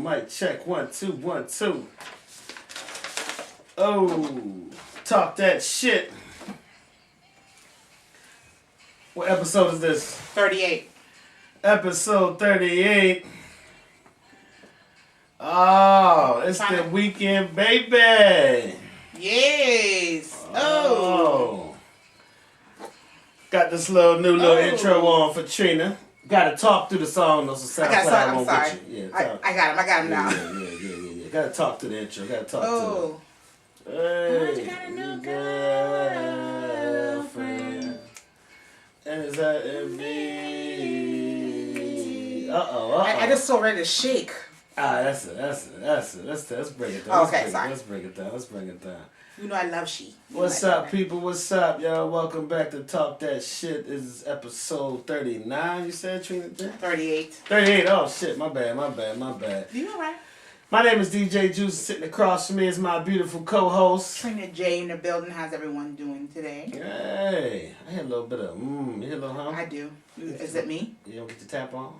Mic check 1 2 1 2. Oh, talk that shit. What episode is this? 38. Episode 38. Oh, it's the weekend, baby. Yes. Oh. Got this new intro on for Trina. Gotta talk through the song, though, so SoundCloud won't get you. Yeah, I got him now. Yeah. Gotta talk to the intro. Gotta talk to it. Hey, you got a new girlfriend. And is that in me? I just so ready to shake. That's it. Let's break it down. Okay, sorry. Let's break it down. You know I love she. What's up, people? What's up, y'all? Welcome back to Talk That Shit. This is episode 39, you said, Trina? 38. 38, oh shit, my bad. You alright? My name is DJ Juice. Sitting across from me is my beautiful co-host. Trina J in the building. How's everyone doing today? Hey, I had a little bit of, you hear a little hum? I do. Is it me? You don't get your tap on?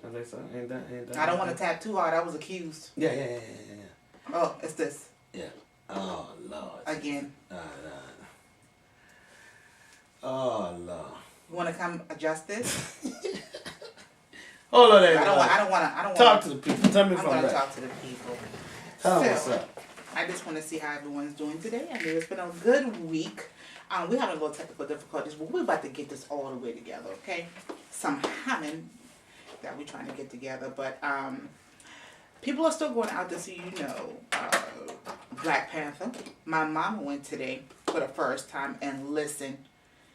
I think so. Ain't that I don't want to tap too hard. I was accused. Yeah. Oh, it's this. Yeah. Oh, Lord. Again. Oh, Lord. You want to come adjust this? Hold on there. I don't want to. Talk to the people. Tell me if I'm going to right. talk to the people. Tell them what's up. I just want to see how everyone's doing today. I mean, it's been a good week. We had a little technical difficulties, but we're about to get this all the way together, okay? Some humming that we're trying to get together, but people are still going out to see, Black Panther. My mama went today for the first time, and listen,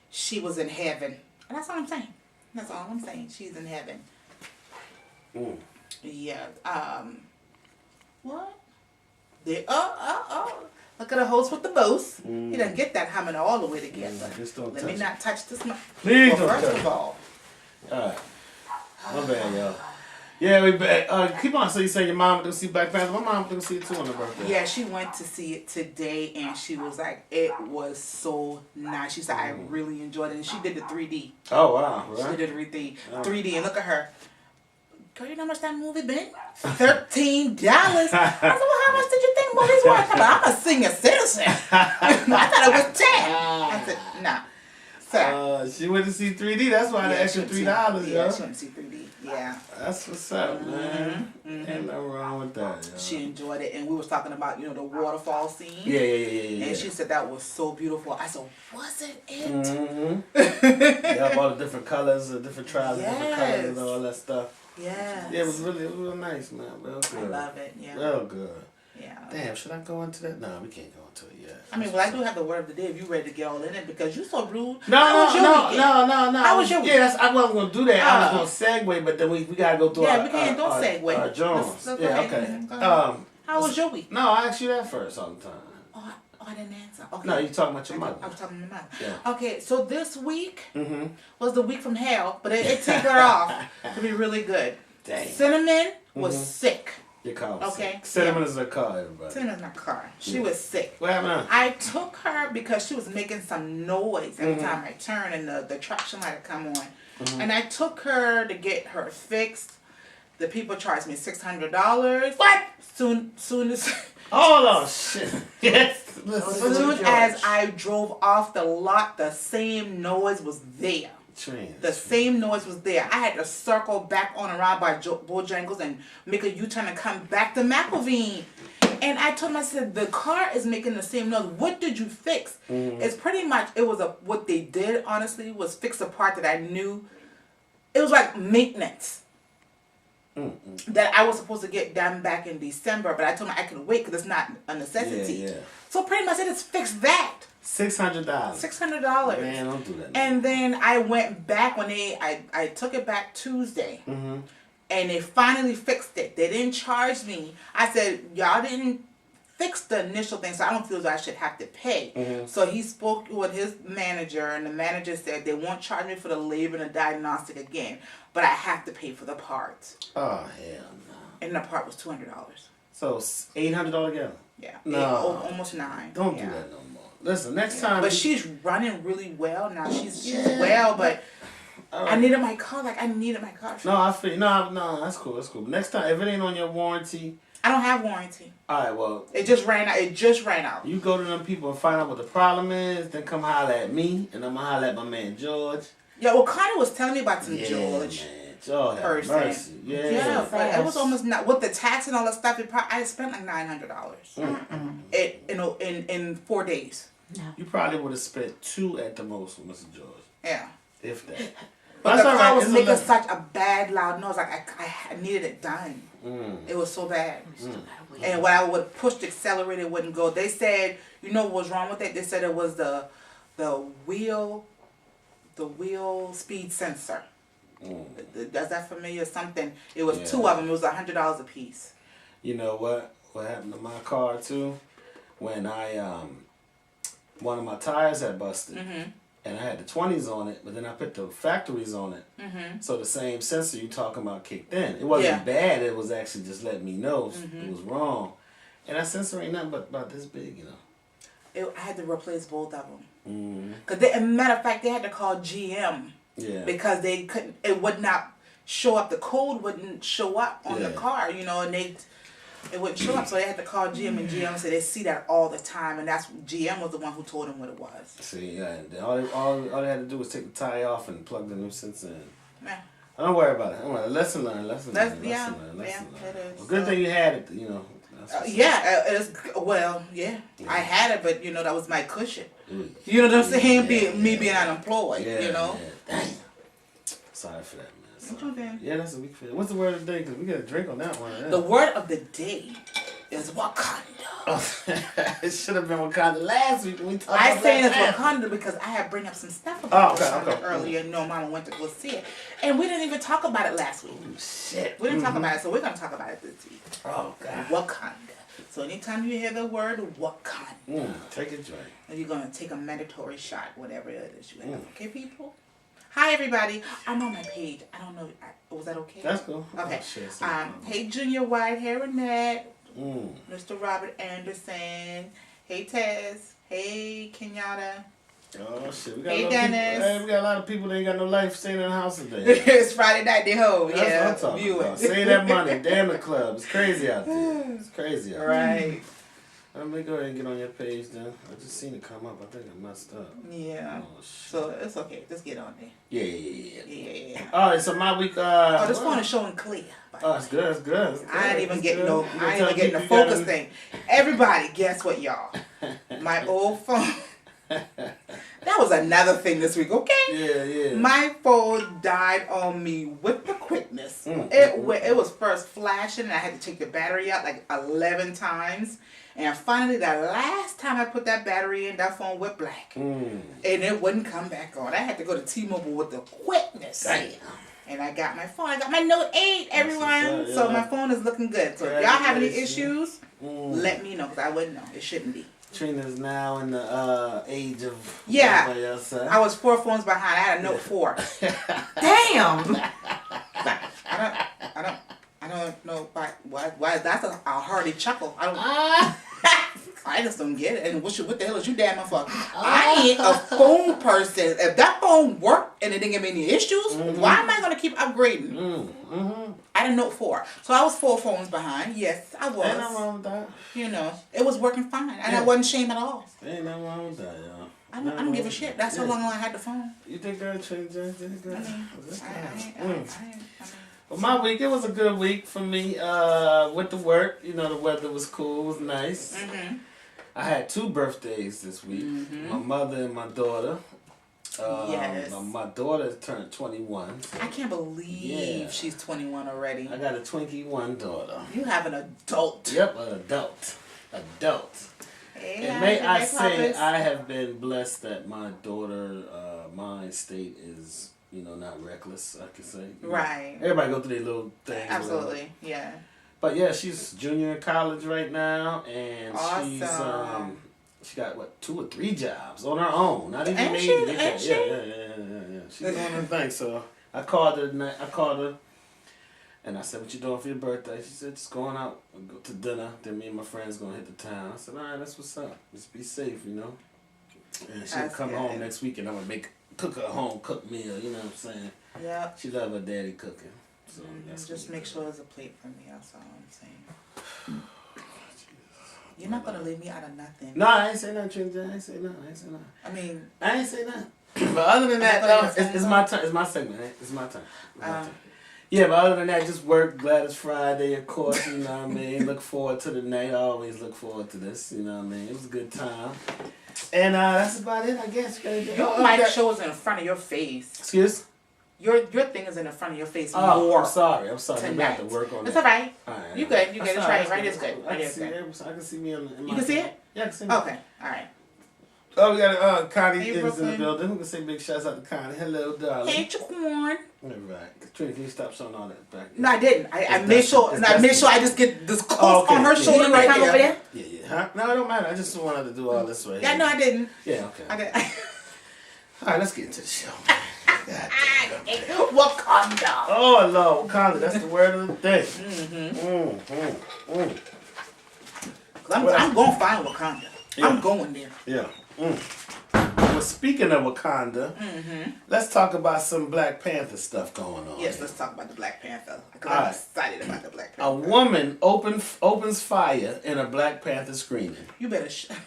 she was in heaven. And that's all I'm saying. She's in heaven. Mm. Yeah. What? Look at the host with the boast. Mm. He doesn't get that humming all the way together. Let me not touch this. Please don't touch it. First of all. Alright. My bad, y'all. Yeah, we back. Keep on. So you say your mom went to see Black Panther? My mom went to see it too on her birthday. Yeah, she went to see it today, and she was like, it was so nice. She said, I really enjoyed it. And she did the 3D. Oh, wow. Right? She did 3D. And look at her. Girl, you know how much that movie been? $13. I said, well, how much did you think movies were? I'm a senior citizen. I thought it was 10. I said, nah. So, she went to see 3D. That's why the extra $3, yeah, she went to see 3D. Yeah. That's what's up, man. Ain't nothing wrong with that, yo. She enjoyed it, and we was talking about, the waterfall scene. Yeah. And she said that was so beautiful. I said, wasn't it? Mm-hmm. Yeah, all the different colors, the different tribes, different colors, and all that stuff. Yes. Yeah, it was real nice, man. Real good. I love it. Yeah. Real good. Yeah. Damn, should I go into that? No, we can't go into it yet. I mean, I do have the word of the day if you ready to get all in it because you so rude. No. How was your week? Yeah, I wasn't going to do that. I was going to segue, but then we got to go through we can't segue. Our Jones. Yeah, okay. How was your week? No, I ask you that first all the time. I didn't answer. Okay. No, you talking about your mother. I was talking to my mother. Yeah. Okay, so this week was the week from hell, but it took her off to be really good. Dang. Cinnamon was sick. Your car was okay. sick. Cinnamon is a car, everybody. Cinnamon's my car. She was sick. What happened? I took her because she was making some noise every time I turned and the traction light would come on. And I took her to get her fixed. The people charged me $600. What? Soon as Hold on, shit. Yes. as soon as I drove off the lot, the same noise was there. The same noise was there. I had to circle back on around by Bojangles and make a U-turn and come back to McElveen. And I told him, I said, the car is making the same noise. What did you fix? It's pretty much, what they did, honestly, was fix a part that I knew. It was like maintenance. That I was supposed to get done back in December, but I told him I could wait because it's not a necessity. Yeah. So pretty much I just fixed that. $600. $600. Man, don't do that. And then I went back when I took it back Tuesday. And they finally fixed it. They didn't charge me. I said, y'all didn't fix the initial thing, so I don't feel as I should have to pay. So he spoke with his manager, and the manager said they won't charge me for the labor and the diagnostic again, but I have to pay for the parts. Oh, hell no. And the part was $200. So $800 gallon? Yeah. No. Almost $9. Don't do that no more. Listen, next time. But she's running really well now. She's well, but Right. I needed my car. Like, I needed my car. No, I feel no, that's cool. That's cool. Next time, if it ain't on your warranty. I don't have warranty. All right, well. It just ran out. You go to them people and find out what the problem is, then come holler at me, and I'm going to holler at my man George. Yeah, well, Connie was telling me about some George. Man. George have mercy. Yeah, but it was almost not, with the tax and all that stuff, I spent like $900 in 4 days. No. You probably would have spent 2 at the most with Mr. George. Yeah. If that. But the car was making such a bad loud noise. Like, I needed it done. It was so bad. And when I would push the accelerator, it wouldn't go. They said, you know what was wrong with it? They said it was the wheel speed sensor. Is that familiar? Something. It was 2 of them. It was $100 a piece. You know what? What happened to my car too? When one of my tires had busted. And I had the 20s on it, but then I put the factories on it. So the same sensor you talking about kicked in. It wasn't bad. It was actually just letting me know it was wrong. And that sensor ain't nothing but about this big, you know. I had to replace both of them. Cause as a matter of fact, they had to call GM. Yeah. Because they couldn't. It would not show up. The code wouldn't show up on the car, you know, and it wouldn't show up. So they had to call GM, and GM said they see that all the time, and that's GM was the one who told them what it was. See, yeah, all they had to do was take the tire off and plug the new sensor in. Yeah. Don't worry about it. Don't worry. Lesson learned. Lesson learned. It is. Well, good thing you had it. You know. I had it, but you know that was my cushion. You know what I'm saying? Me being unemployed. You know. Yeah. Sorry for that, man. Okay. Yeah, that's a week for that. What's the word of the day? Because we got a drink on that one. Yeah. The word of the day is Wakanda. Oh, it should have been Wakanda last week when we talked about I say it's Wakanda because I had bring up some stuff about Wakanda earlier. No, Mama went to go see it. And we didn't even talk about it last week. Oh, shit. We didn't talk about it, so we're going to talk about it this week. Oh, God. Wakanda. So anytime you hear the word Wakanda, take a drink. And you're going to take a mandatory shot, whatever it is you have. Okay, people? Hi, everybody. I'm on my page. I don't know. Was that okay? That's cool. Okay. Hey, Junior White, hey, Renette. Mr. Robert Anderson. Hey, Tess. Hey, Kenyatta. Oh, shit. Hey, Dennis. We got a lot of people that ain't got no life staying in the house today. It's Friday night, they hoe. That's what I'm talking about. Save that money. Damn the club. It's crazy out there. It's crazy out there. Right. Let me go ahead and get on your page then. I just seen it come up. I think I messed up. Yeah. Oh, so it's okay. Just get on there. Yeah. All right. So my week. This phone is showing clear. It's good. It's good. I ain't even getting the focus thing. Everybody, guess what, y'all? My old phone. That was another thing this week, okay? Yeah. My phone died on me with the quickness. It was first flashing, and I had to take the battery out like 11 times. And finally, the last time I put that battery in, that phone went black. And it wouldn't come back on. I had to go to T-Mobile with the quickness. Damn. And I got my phone. I got my Note 8, everyone. So my phone is looking good. So if y'all have any issues, let me know, because I wouldn't know. It shouldn't be. Trina's now in the age of I was 4 phones behind. I had a Note 4. Damn. I don't know why that's a hearty chuckle. I just don't get it. And what the hell is you damn motherfucker? I ain't a phone person. If that phone worked and it didn't give me any issues, why am I going to keep upgrading? I had a Note 4. So I was 4 phones behind. Yes, I was. Ain't nothing wrong with that. You know, it was working fine. And I wasn't ashamed at all. Ain't nothing wrong with that, y'all. I don't give a shit. That's how long I had the phone. You think that changed anything? Well, my week, it was a good week for me with the work. You know, the weather was cool. It was nice. I had 2 birthdays this week. My mother and my daughter. Yes. My daughter turned 21. I can't believe she's 21 already. I got a Twinkie 1 daughter. You have an adult. Yep, an adult. Hey, and may I say, I have been blessed that my daughter, mind state is, you know, not reckless, I could say. Right. Everybody go through their little things. Absolutely, yeah. But yeah, she's junior in college right now, and awesome. She got 2 or 3 jobs on her own. Not even maybe. Yeah. She's doing her thing. So I called her, and I said, "What you doing for your birthday?" She said, "Just going out, go to dinner. Then me and my friends gonna hit the town." I said, "All right, that's what's up. Just be safe, you know." And she'll come home next week, and I'm gonna make cook her a home cooked meal. You know what I'm saying? Yeah. She love her daddy cooking. So just make sure there's a plate for me. That's all I'm saying. You're not gonna leave me out of nothing. No, I ain't say nothing, Trinity. I ain't say nothing. I mean, I ain't say nothing. But other than that, it's my turn. It's my segment. Right? It's my turn. Yeah, but other than that, just work. Glad it's Friday, of course. You know what I mean. Look forward to the night. I always look forward to this. You know what I mean. It was a good time. And that's about it, I guess. Your mic shows in front of your face. Excuse? Your thing is in the front of your face more. I'm sorry. Tonight. I have to work on it. It's all right. All right. You good. It's right. Right is good. I can see me in my... You can see it? Yeah, I can see me. Okay. All right. Oh, we got Connie hey, is Brooklyn. in the building. We can say big shouts out to Connie. Hello, darling. Hey, Jaquan. All right. Trini, can you stop showing all that back? No, I didn't. I made sure. I just get this close on her shoulder right over there. Yeah. Huh? No, it don't matter. I just wanted to do all this right here. Yeah, no, I didn't. Yeah, okay. I did. All right, let's get into the show. Wakanda. Oh, Lord, Wakanda. That's the word of the day. I'm going to find Wakanda. Yeah. I'm going there. Yeah. Well, speaking of Wakanda, let's talk about some Black Panther stuff going on. Yes, let's talk about the Black Panther. Because I'm excited about the Black Panther. A woman opens fire in a Black Panther screening. You better shut up.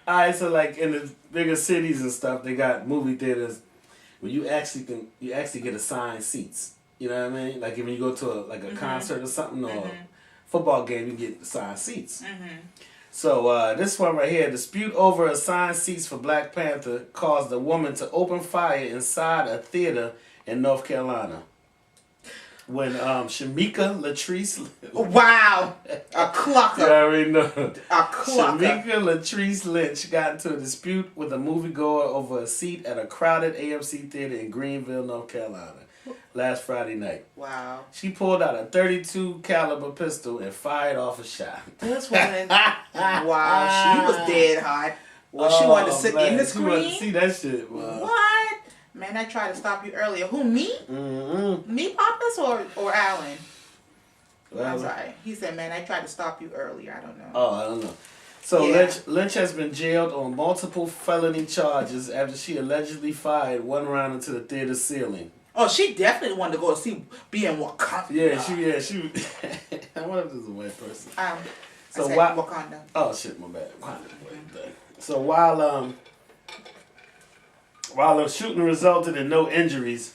Alright, so like in the bigger cities and stuff, they got movie theaters where you actually get assigned seats. You know what I mean? Like when you go to a concert or something or a football game, you get assigned seats. So this one right here, dispute over assigned seats for Black Panther caused a woman to open fire inside a theater in North Carolina. When Shamika Latrice... Wow! A clucker. You already know. A clucker. Shamika Latrice Lynch got into a dispute with a moviegoer over a seat at a crowded AMC theater in Greenville, North Carolina, last Friday night. Wow. She pulled out a .32 caliber pistol and fired off a shot. This woman... wow, she was dead hot. Well, she wanted to sit in the screen. She wanted to see that shit. Wow. What? Man, I tried to stop you earlier. Who, me? Me, Papas, or Alan? Well, I'm sorry. He said, man, I tried to stop you earlier. I don't know. Oh, I don't know. So yeah. Lynch has been jailed on multiple felony charges after she allegedly fired one round into the theater ceiling. Oh, she definitely wanted to go see being Wakanda. Yeah, she I wonder if this is a white person. So Wakanda. Oh shit, my bad. Wakanda. So while the shooting resulted in no injuries,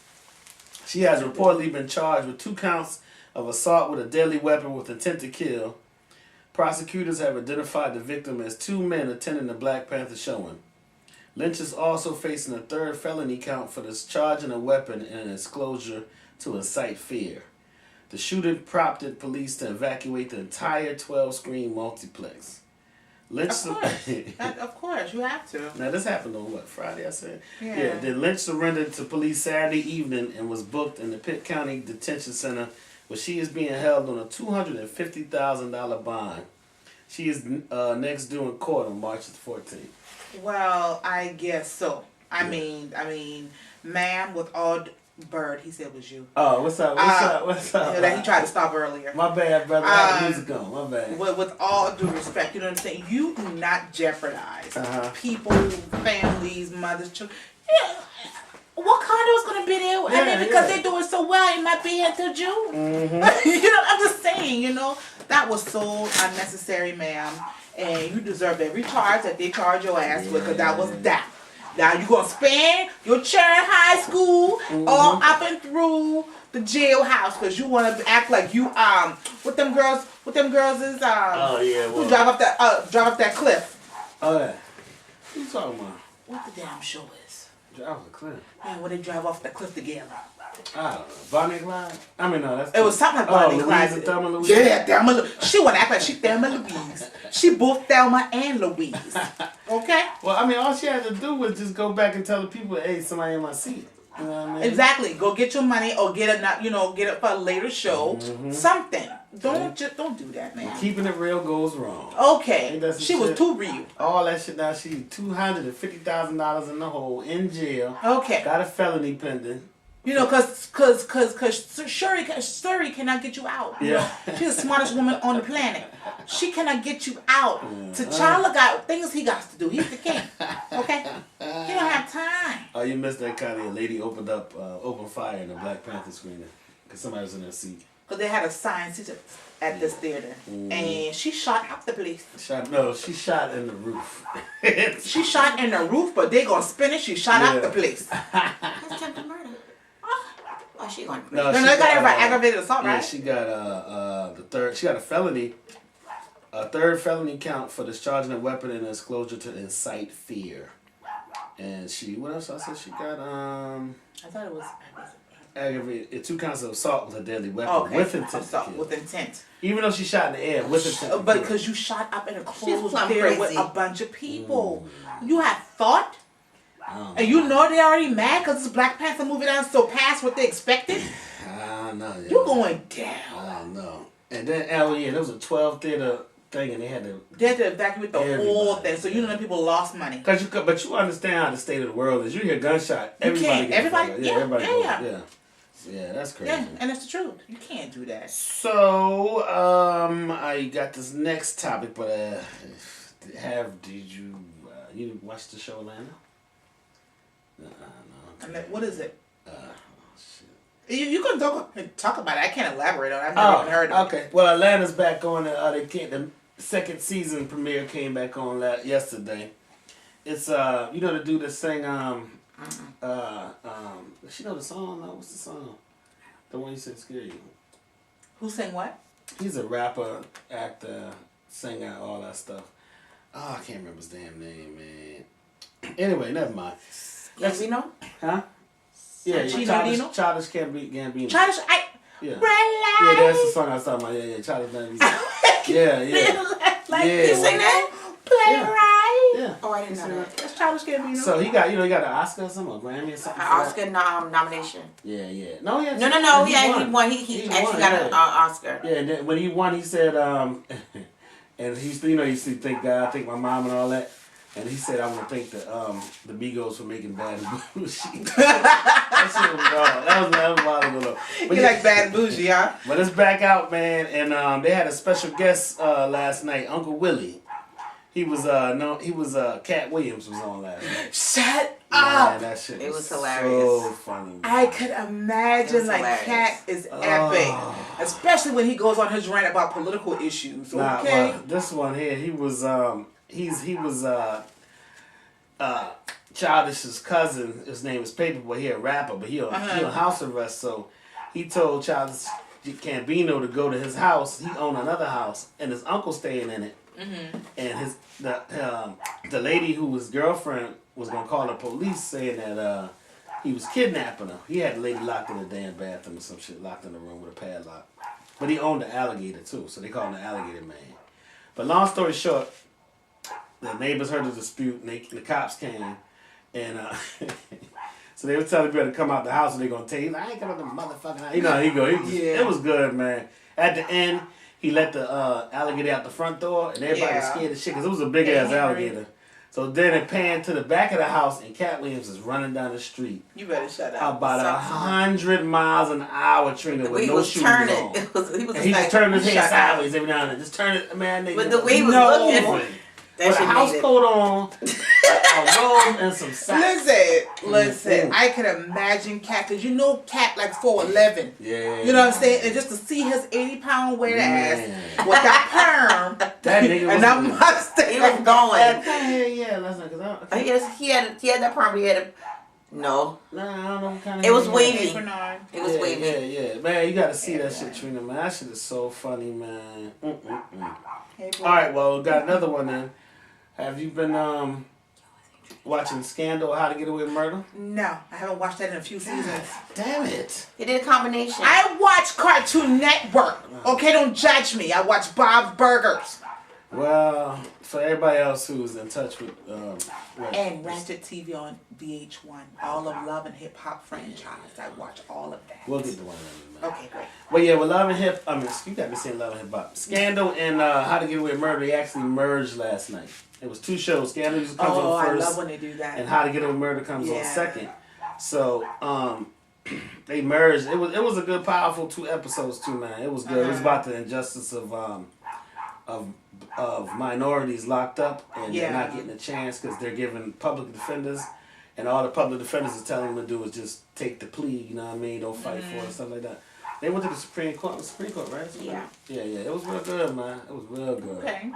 she has reportedly been charged with 2 counts of assault with a deadly weapon with intent to kill. Prosecutors have identified the victim as 2 men attending the Black Panther showing. Lynch is also facing a 3rd felony count for discharging a weapon in an exclosure to incite fear. The shooting prompted police to evacuate the entire 12-screen multiplex. Lynch of course, you have to. Now this happened on what, Friday I said? Yeah. Then Lynch surrendered to police Saturday evening and was booked in the Pitt County Detention Center where she is being held on a $250,000 bond. She is next due in court on March the 14th. Well, I guess so. I mean, ma'am, with all... Bird, he said was you. Oh, what's up? That he tried to stop earlier. My bad, brother. I had music on. My bad. With all due respect, you know what I'm saying? You do not jeopardize people, families, mothers, children. Yeah, Wakanda's gonna be there. Because they're doing so well, it might be until June. I'm just saying, that was so unnecessary, ma'am. And you deserve every charge that they charge your ass with, because that was that. Now you gonna spend your churn high school all up and through the jailhouse because you wanna act like you what them girls is who drive up that cliff. Oh yeah. What you talking about? What the damn show is? Drive off the cliff. Man, when they drive off the cliff together. I don't know. Bonnie and Clyde? I mean, no, that's... It was something like Bonnie and Clyde. Louise and Thelma Louise? Yeah, Thelma Louise. She wanna act like she Thelma Louise. She both Thelma and Louise. Okay? Well, I mean, all she had to do was just go back and tell the people, hey, somebody in my seat. You know what I mean? Exactly. Go get your money or get it for a later show. Something. Don't do that, man. Keeping it real goes wrong. Okay. She was too real. All that shit now, she's $250,000 in the hole, in jail. Okay. Got a felony pending. Cause Shuri cannot get you out. Yeah. She's the smartest woman on the planet. She cannot get you out. T'Challa got things he got to do. He's the king. Okay? You don't have time. Oh, you missed that kind of a lady opened fire in the Black Panther screening because somebody was in her seat. Because they had a sign at this theater. And she shot up the place. She shot in the roof. She shot in the roof, but they gonna spin it. She shot up the place. That's attempted murder. Oh, she going to No, they got her for aggravated assault, right? Yeah, she got she got a felony. A third felony count for discharging a weapon in disclosure to incite fear. And what else I said? She got I thought it was aggravated 2 counts of assault with a deadly weapon with intent. Assault with intent. Even though she shot in the air with intent. But because you shot up in a closed theater with a bunch of people. You have thought? And you know they already mad because this Black Panther movie done so past what they expected? I know. Yeah. You going down. I know. And then, there was a 12 theater thing and they had to evacuate the whole thing. So you know that people lost money. But you understand how the state of the world is. You hear gunshot, everybody Yeah, that's crazy. Yeah, and that's the truth. You can't do that. So, I got this next topic, but did you watch the show Atlanta? No. What is it? Shit. You can talk about it. I can't elaborate on it. I've never even heard of it. Okay. Well, Atlanta's back on. The second season premiere came back on yesterday. It's you know, to do this thing. She know the song? No, what's the song? The one you said scare you. Who sang what? He's a rapper, actor, singer, all that stuff. Oh, I can't remember his damn name, man. Anyway, never mind. Gambino? Huh? Yeah, Childish Gambino. Childish, Yeah, that's the song I was talking about. Yeah, Childish Gambino. Yeah. You sing that? Play right. Yeah. Oh, I didn't know that. That's Childish Gambino. So he got an Oscar or something, or Grammy or something. An Oscar nomination. Yeah. No. He won. He actually got an Oscar. Yeah, and then when he won, he said, and he used to thank God, thank my mom and all that. And he said, I want to thank the Migos for making Bad and Bougie. That shit was wrong. That was a while ago. You like Bad and Bougie, huh? But it's back out, man. And they had a special guest last night, Uncle Willie. He was Cat Williams was on last night. Shut up! Man, that shit was so hilarious. funny. Man. I could imagine Cat is epic, especially when he goes on his rant about political issues. Okay. Well, this one here, he was Childish's cousin. His name is Paperboy. He a rapper, but he on house arrest. So he told Childish Gambino to go to his house. He owned another house, and his uncle staying in it. Mm-hmm. And the lady who was girlfriend was gonna call the police saying that he was kidnapping her. He had the lady locked in the damn bathroom or some shit, locked in the room with a padlock. But he owned the alligator too, so they called him the alligator man. But long story short, the neighbors heard the dispute and the cops came and so they were telling people to come out the house and they're gonna tell you, I ain't coming to the motherfucking house. You know how he go. It was good, man. At the end, he let the alligator out the front door, and everybody was scared as shit because it was a big ass alligator. So then it panned to the back of the house, and Cat Williams is running down the street. You better shut up. About 100 miles an hour, Trina, with no shoes on. He was turning his head sideways every now and then. Just turn it, man. But the way he was looking. With a house coat on, a robe, and some socks. Listen. I can imagine Cat, because you know Cat like 4'11". Yeah. You know what I'm saying? And just to see his 80-pound weight ass with that perm, that nigga and that mustache, he was going. He had that perm. He had a no. Nah, I don't know what kind of. It was wavy. It was wavy. Yeah. Man, you got to see that shit, Trina. Man, that shit is so funny, man. Hey, all right, well, we got another one then. Have you been watching Scandal, How to Get Away with Murder? No, I haven't watched that in a few seasons. Damn it. He did a combination. I watch Cartoon Network. Okay, don't judge me. I watch Bob's Burgers. Well, for everybody else who's in touch with... and Ratchet TV on VH1. All of Love and Hip Hop franchise. I watch all of that. We'll get the one. Okay, great. Well, yeah, with Love and Hip... you got me saying Love and Hip Hop. Scandal and How to Get Away with Murder, they actually merged last night. It was 2 shows. Scandal comes on first. I love when they do that. And How to Get Away with Murder comes on second. So, they merged. It was a good, powerful 2 episodes too, man. It was good. It was about the injustice of of minorities locked up and they're not getting a chance because they're giving public defenders, and all the public defenders are telling them to do is just take the plea. You know what I mean? Don't fight for it and stuff like that. They went to the Supreme Court. Right? Yeah. Yeah. It was real good, man. It was real good. Okay.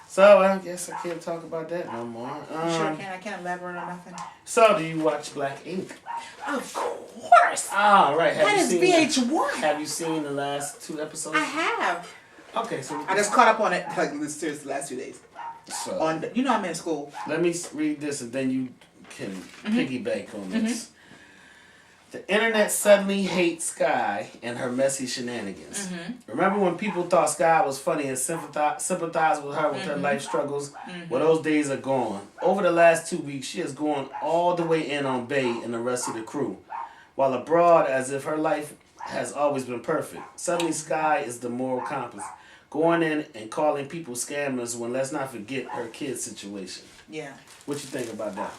So I guess I can't talk about that no more. Sure can. I can't elaborate on nothing. So do you watch Black Ink? Of course. Ah, right. That is VH1. Have you seen the last 2 episodes? I have. Okay, so I just caught up on it like seriously the last 2 days. So I'm in school. let me read this and then you can piggyback on this. The internet suddenly hates Sky and her messy shenanigans. Remember when people thought Sky was funny and sympathized with her with her life struggles? Well, those days are gone. Over the last 2 weeks, she has gone all the way in on Bay and the rest of the crew, while abroad as if her life has always been perfect. Suddenly, Sky is the moral compass, going in and calling people scammers when, let's not forget, her kid's situation. Yeah. What you think about that?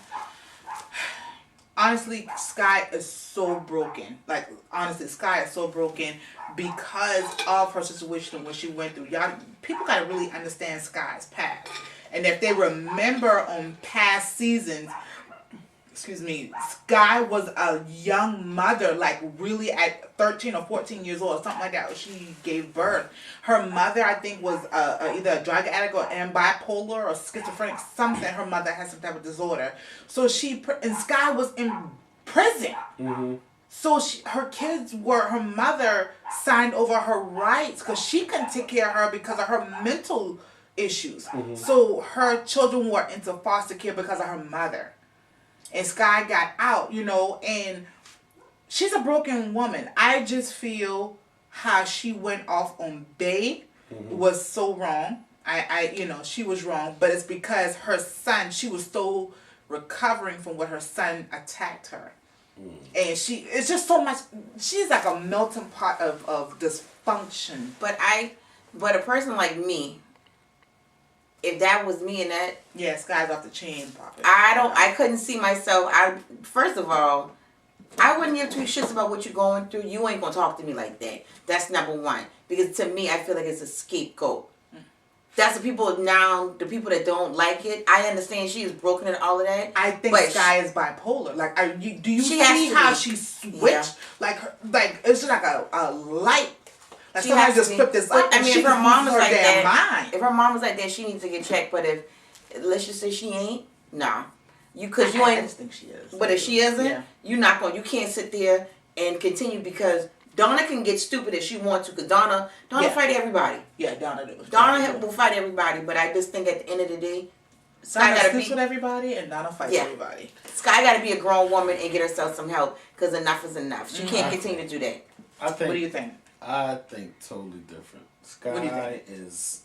Honestly, Sky is so broken. Like, honestly, Sky is so broken because of her situation, what she went through. People got to really understand Sky's past. And if they remember on past seasons, Sky was a young mother, like really at 13 or 14 years old, something like that. She gave birth. Her mother, I think, was either a drug addict and bipolar or schizophrenic, something. Her mother had some type of disorder. So and Sky was in prison. So her mother signed over her rights because she couldn't take care of her because of her mental issues. So her children were into foster care because of her mother. And Sky got out, and she's a broken woman. I just feel how she went off on Bay was so wrong. She was wrong, but it's because her son, she was still recovering from what her son attacked her. And it's just so much, she's like a melting pot of dysfunction. But a person like me, if that was me and that... Yeah, Sky's off the chain, Papa. I couldn't see myself... First of all, I wouldn't give 2 shits about what you're going through. You ain't going to talk to me like that. That's number one. Because to me, I feel like it's a scapegoat. That's the people that don't like it. I understand she is broken and all of that. I think Sky is bipolar. Like, do you see how she switched? Yeah. Like it's just like a light. Like she has just flipped this up. I mean, if her mom was like that, she needs to get checked. But if let's just say she ain't, nah, I just think she is. But if she isn't, you're not going. You can't sit there and continue because Donna can get stupid if she wants to. Because Donna fight everybody. Yeah, Donna does. Donna will fight everybody. But I just think at the end of the day, Sky got to be with everybody, and Donna fights everybody. Sky got to be a grown woman and get herself some help because enough is enough. She can't continue to do that. What do you think? I think totally different. Sky is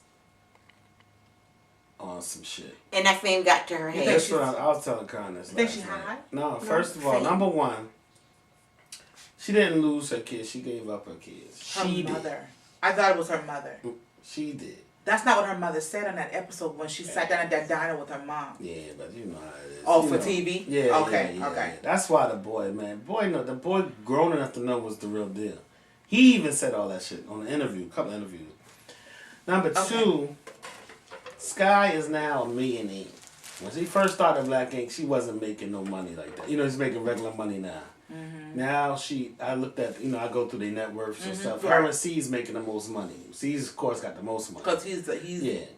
on some shit. And that fame got to her head. That's what I was telling Con this. You think she's high? No, first of all, number one, she didn't lose her kids. She gave up her kids. Her mother. I thought it was her mother. She did. That's not what her mother said on that episode when she sat down at that diner with her mom. Yeah, but you know how it is. Oh, for TV? Yeah. Okay. Yeah. That's why the boy grown enough to know was the real deal. He even said all that shit on an interview, a couple of interviews. Number two, Sky is now a millionaire. When she first started Black Ink, she wasn't making no money like that. She's making regular money now. Now I looked at, I go through their net worths and stuff. Her and C's making the most money. C's, of course, got the most money. Because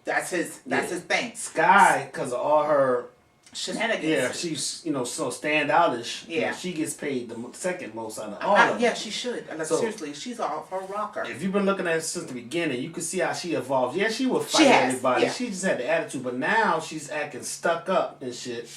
that's his thing. Sky, because of all her shenanigans. Yeah, she's, so standoutish. Yeah. She gets paid the second most out of all of them. Yeah, she should. Seriously, she's off her rocker. If you've been looking at her since the beginning, you can see how she evolved. Yeah, she would fight everybody. Yeah. She just had the attitude, but now she's acting stuck up and shit.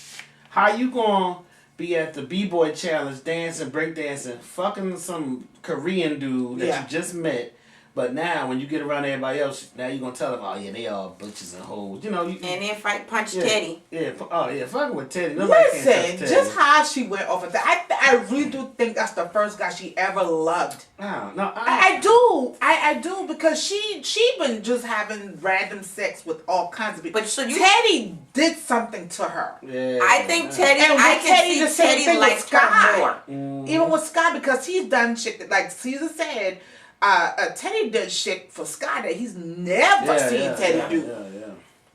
How you gonna be at the B-Boy Challenge dancing, breakdancing, fucking some Korean dude that you just met? But now, when you get around everybody else, now you're going to tell them, oh, yeah, they all bitches and hoes. And then punch Teddy. Yeah, fucking with Teddy. Nobody can touch Teddy. Just how she went off of that. I really do think that's the first guy she ever loved. No, I do, because she been just having random sex with all kinds of people. But Teddy did something to her. Yeah, I think Teddy, I can see Teddy liked her more. Even with Sky, because he's done shit that, like Caesar said, Teddy did shit for Sky that he's never seen Teddy do.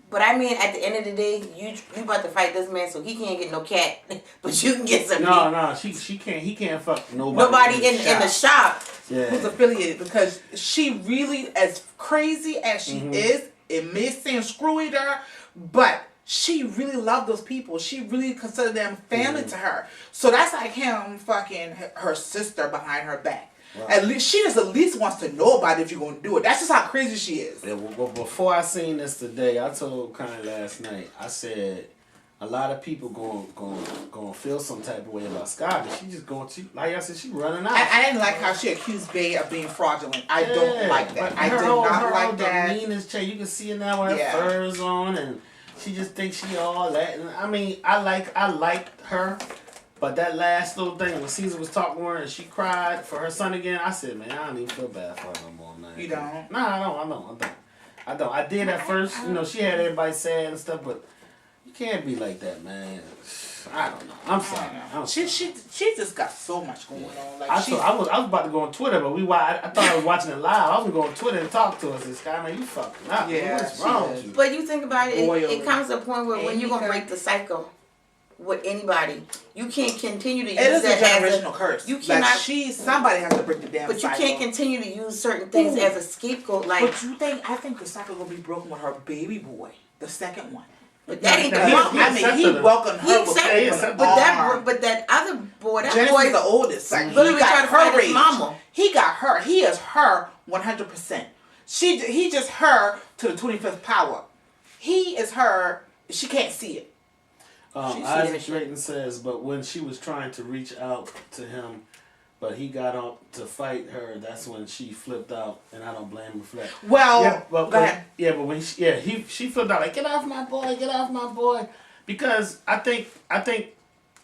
But I mean, at the end of the day, you about to fight this man, so he can't get no cat, but you can get some. No, she can't. He can't fuck nobody. Nobody in the shop who's affiliated, because she really, as crazy as she is, it may seem screwy to her, but she really loved those people. She really considered them family to her. So that's like him fucking her sister behind her back. Right. At least wants to know about it if you're gonna do it. That's just how crazy she is. Yeah, well, before I seen this today, I told Connie last night. I said a lot of people going feel some type of way about Sky, but she just going to, like I said, she running out. I didn't like how she accused Bae of being fraudulent. I don't like that. I did not like that. The meanest chick. You can see her now with her furs on, and she just thinks she all that. And I mean, I liked her. But that last little thing when Caesar was talking to her and she cried for her son again, I said, man, I don't even feel bad for her no more, man. You don't? No, I don't. I did at first, she had everybody sad and stuff, but you can't be like that, man. I don't know. I'm sorry. She just got so much going on. Like I was about to go on Twitter, but I thought I was watching it live. I was going to go on Twitter and talk to her. I said, Sky, man, you fucking up. Yeah, what's wrong with you? But you think about it, it comes to a point where when you're going to break the cycle with anybody, you can't continue to use that as a generational curse. You cannot. Somebody has to break the damn. But cycle. You can't continue to use certain things as a scapegoat. Like, but I think the cycle will be broken with her baby boy, the second one. But that ain't the problem. He welcomed her. But that other boy, that boy is the oldest. Like, he got her age. Mama. He got her. He is her 100%. He just her to the 25th power. He is her. She can't see it. Isaac Drayton says, but when she was trying to reach out to him, but he got up to fight her, that's when she flipped out, and I don't blame her for that. Well, go ahead. Yeah, but when she flipped out, like, get off my boy, because I think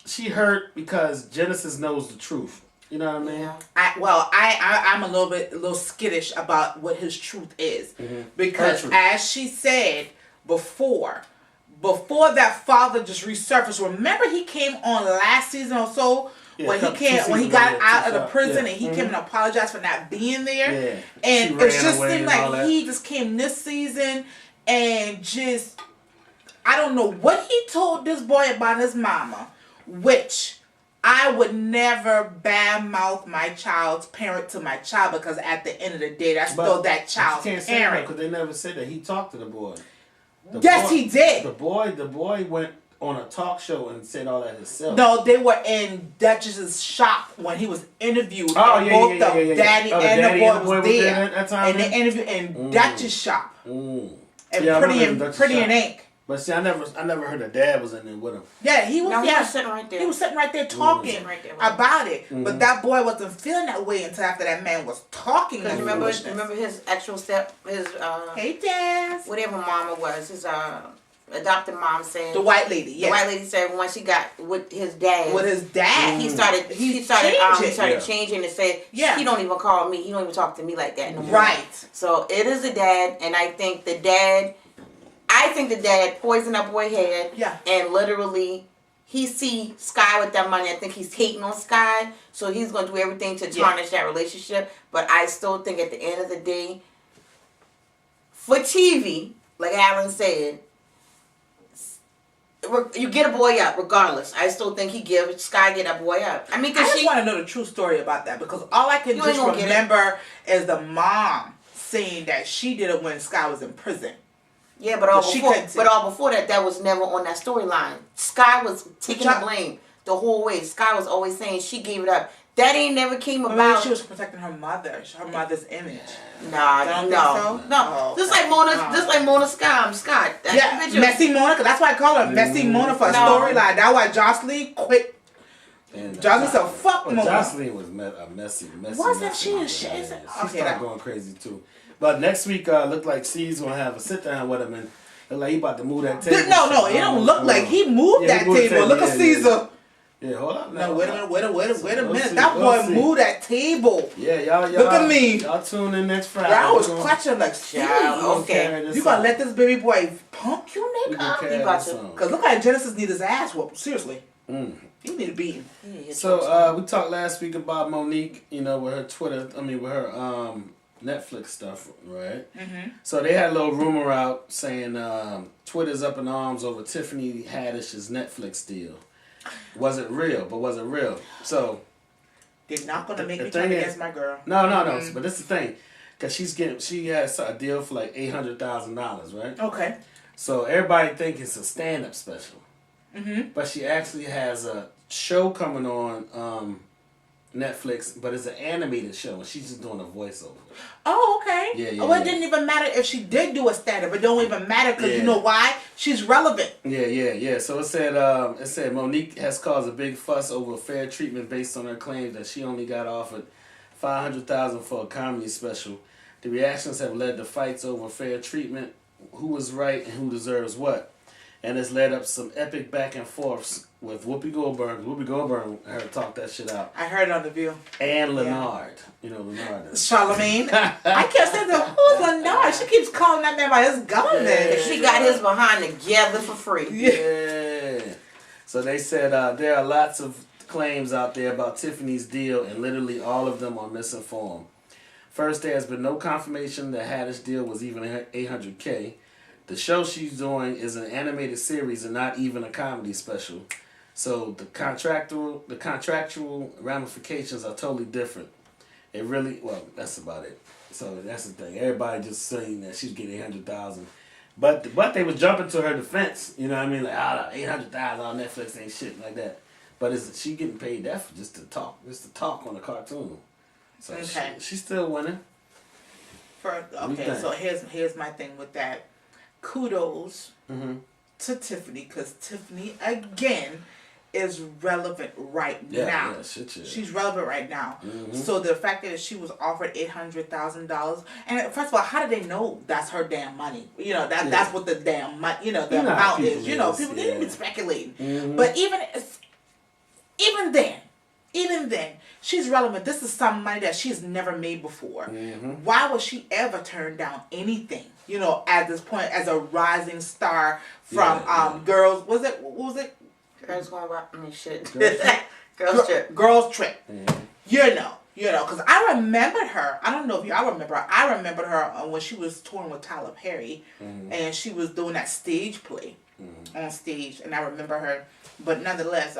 she hurt because Genesis knows the truth. You know what I mean? I'm a little skittish about what his truth is, because as she said before that father just resurfaced. Remember, he came on last season or so when he got out of the prison and he came and apologized for not being there. Yeah. And it just seemed like he just came this season and just, I don't know what he told this boy about his mama, which I would never badmouth my child's parent to my child, because at the end of the day, that's still that child's parent. Because they never said that. He talked to the boy. He did. The boy went on a talk show and said all that himself. No, they were in Duchess's shop when he was interviewed. Both the daddy and the boy was there. That time, and they interviewed in Duchess's shop. And Pretty in Ink. But see, I never heard the dad was in there with him. Yeah, he was. He was sitting right there. He was sitting right there talking about it. But that boy wasn't feeling that way until after that man was talking. Remember his actual hey, Dad. Whatever mama was, his adopted mom said. The white lady. Yeah. The white lady said once he got with his dad. He started changing and said, he don't even call me. He don't even talk to me like that no more. Right. So it is the dad, and I think the dad poisoned that boy's head. Yeah. And literally, he see Sky with that money. I think he's hating on Sky, so he's gonna do everything to tarnish that relationship. But I still think at the end of the day, for TV, like Alan said, you get a boy up regardless. I still think Sky get a boy up. I mean, I just want to know the true story about that, because all I can just remember is the mom saying that she did it when Sky was in prison. Yeah, but all before that was never on that storyline. Sky was taking the blame the whole way. Sky was always saying she gave it up. That ain't never came about. Maybe she was protecting her mother's image. No. Just like Mona Scott. Messy Mona. That's why I call her Messy Mona for a storyline. That's why Jocelyn quit. Jocelyn said, "Fuck Mona." Jocelyn was a messy. Wasn't she? She started going crazy too. But next week, look like C's gonna have a sit down with him, and look like he about to move that table. No, it don't look like he moved that table. Look at Caesar. Yeah, hold up. No, wait a minute. That boy moved that table. Yeah, y'all. Look at me. Y'all tune in next Friday. I was clutching like, okay. You gonna let this baby boy punk you, nigga? Because look like Genesis need his ass whooped. Seriously. You need a beating. So we talked last week about Monique, with her with her Netflix stuff, right? Mm-hmm. So they had a little rumor out saying Twitter's up in arms over Tiffany Haddish's Netflix deal. Wasn't real. So they're not gonna make me turn against my girl. No. Mm-hmm. But this is the thing, because she has a deal for like $800,000, right? Okay. So everybody think it's a stand-up special. Mm-hmm. But she actually has a show coming on Netflix, but it's an animated show, and she's just doing a voiceover. Oh, okay. Yeah. Well, it didn't even matter if she did do a stand-up. It don't even matter because you know why? She's relevant. Yeah. So it said Monique has caused a big fuss over fair treatment based on her claims that she only got offered $500,000 for a comedy special. The reactions have led to fights over fair treatment, who was right and who deserves what. And it's led up some epic back and forths with Whoopi Goldberg. Whoopi Goldberg, I heard talk that shit out. I heard it on The View. And Leonard. Leonard. Charlemagne. I kept saying, who's Leonard? She keeps calling that man by his government. Yeah. She got his behind together for free. Yeah. So they said there are lots of claims out there about Tiffany's deal, and literally all of them are misinformed. First, there has been no confirmation that Haddish deal was even $800K. The show she's doing is an animated series and not even a comedy special. So the contractual ramifications are totally different. That's about it. So that's the thing. Everybody just saying that she's getting $800,000. But they was jumping to her defense. You know what I mean? Like, $800,000 on Netflix ain't shit like that. But she getting paid that for just to talk on the cartoon. So she's still winning. So here's my thing with that. Kudos to Tiffany, because Tiffany again is relevant right now. Yeah, shit. She's relevant right now. Mm-hmm. So the fact that she was offered $800,000, and first of all, how did they know that's her damn money? That's what the damn money, the amount is. People didn't even speculating. Mm-hmm. But even then, she's relevant. This is some money that she's never made before. Mm-hmm. Why would she ever turn down anything? At this point, as a rising star from Girls. What was it? Girls Going Wild. Shit. Girls Trip. Mm-hmm. Because I remembered her. I don't know if I remember her. I remembered her when she was touring with Tyler Perry, and she was doing that stage play on stage, and I remember her. But nonetheless,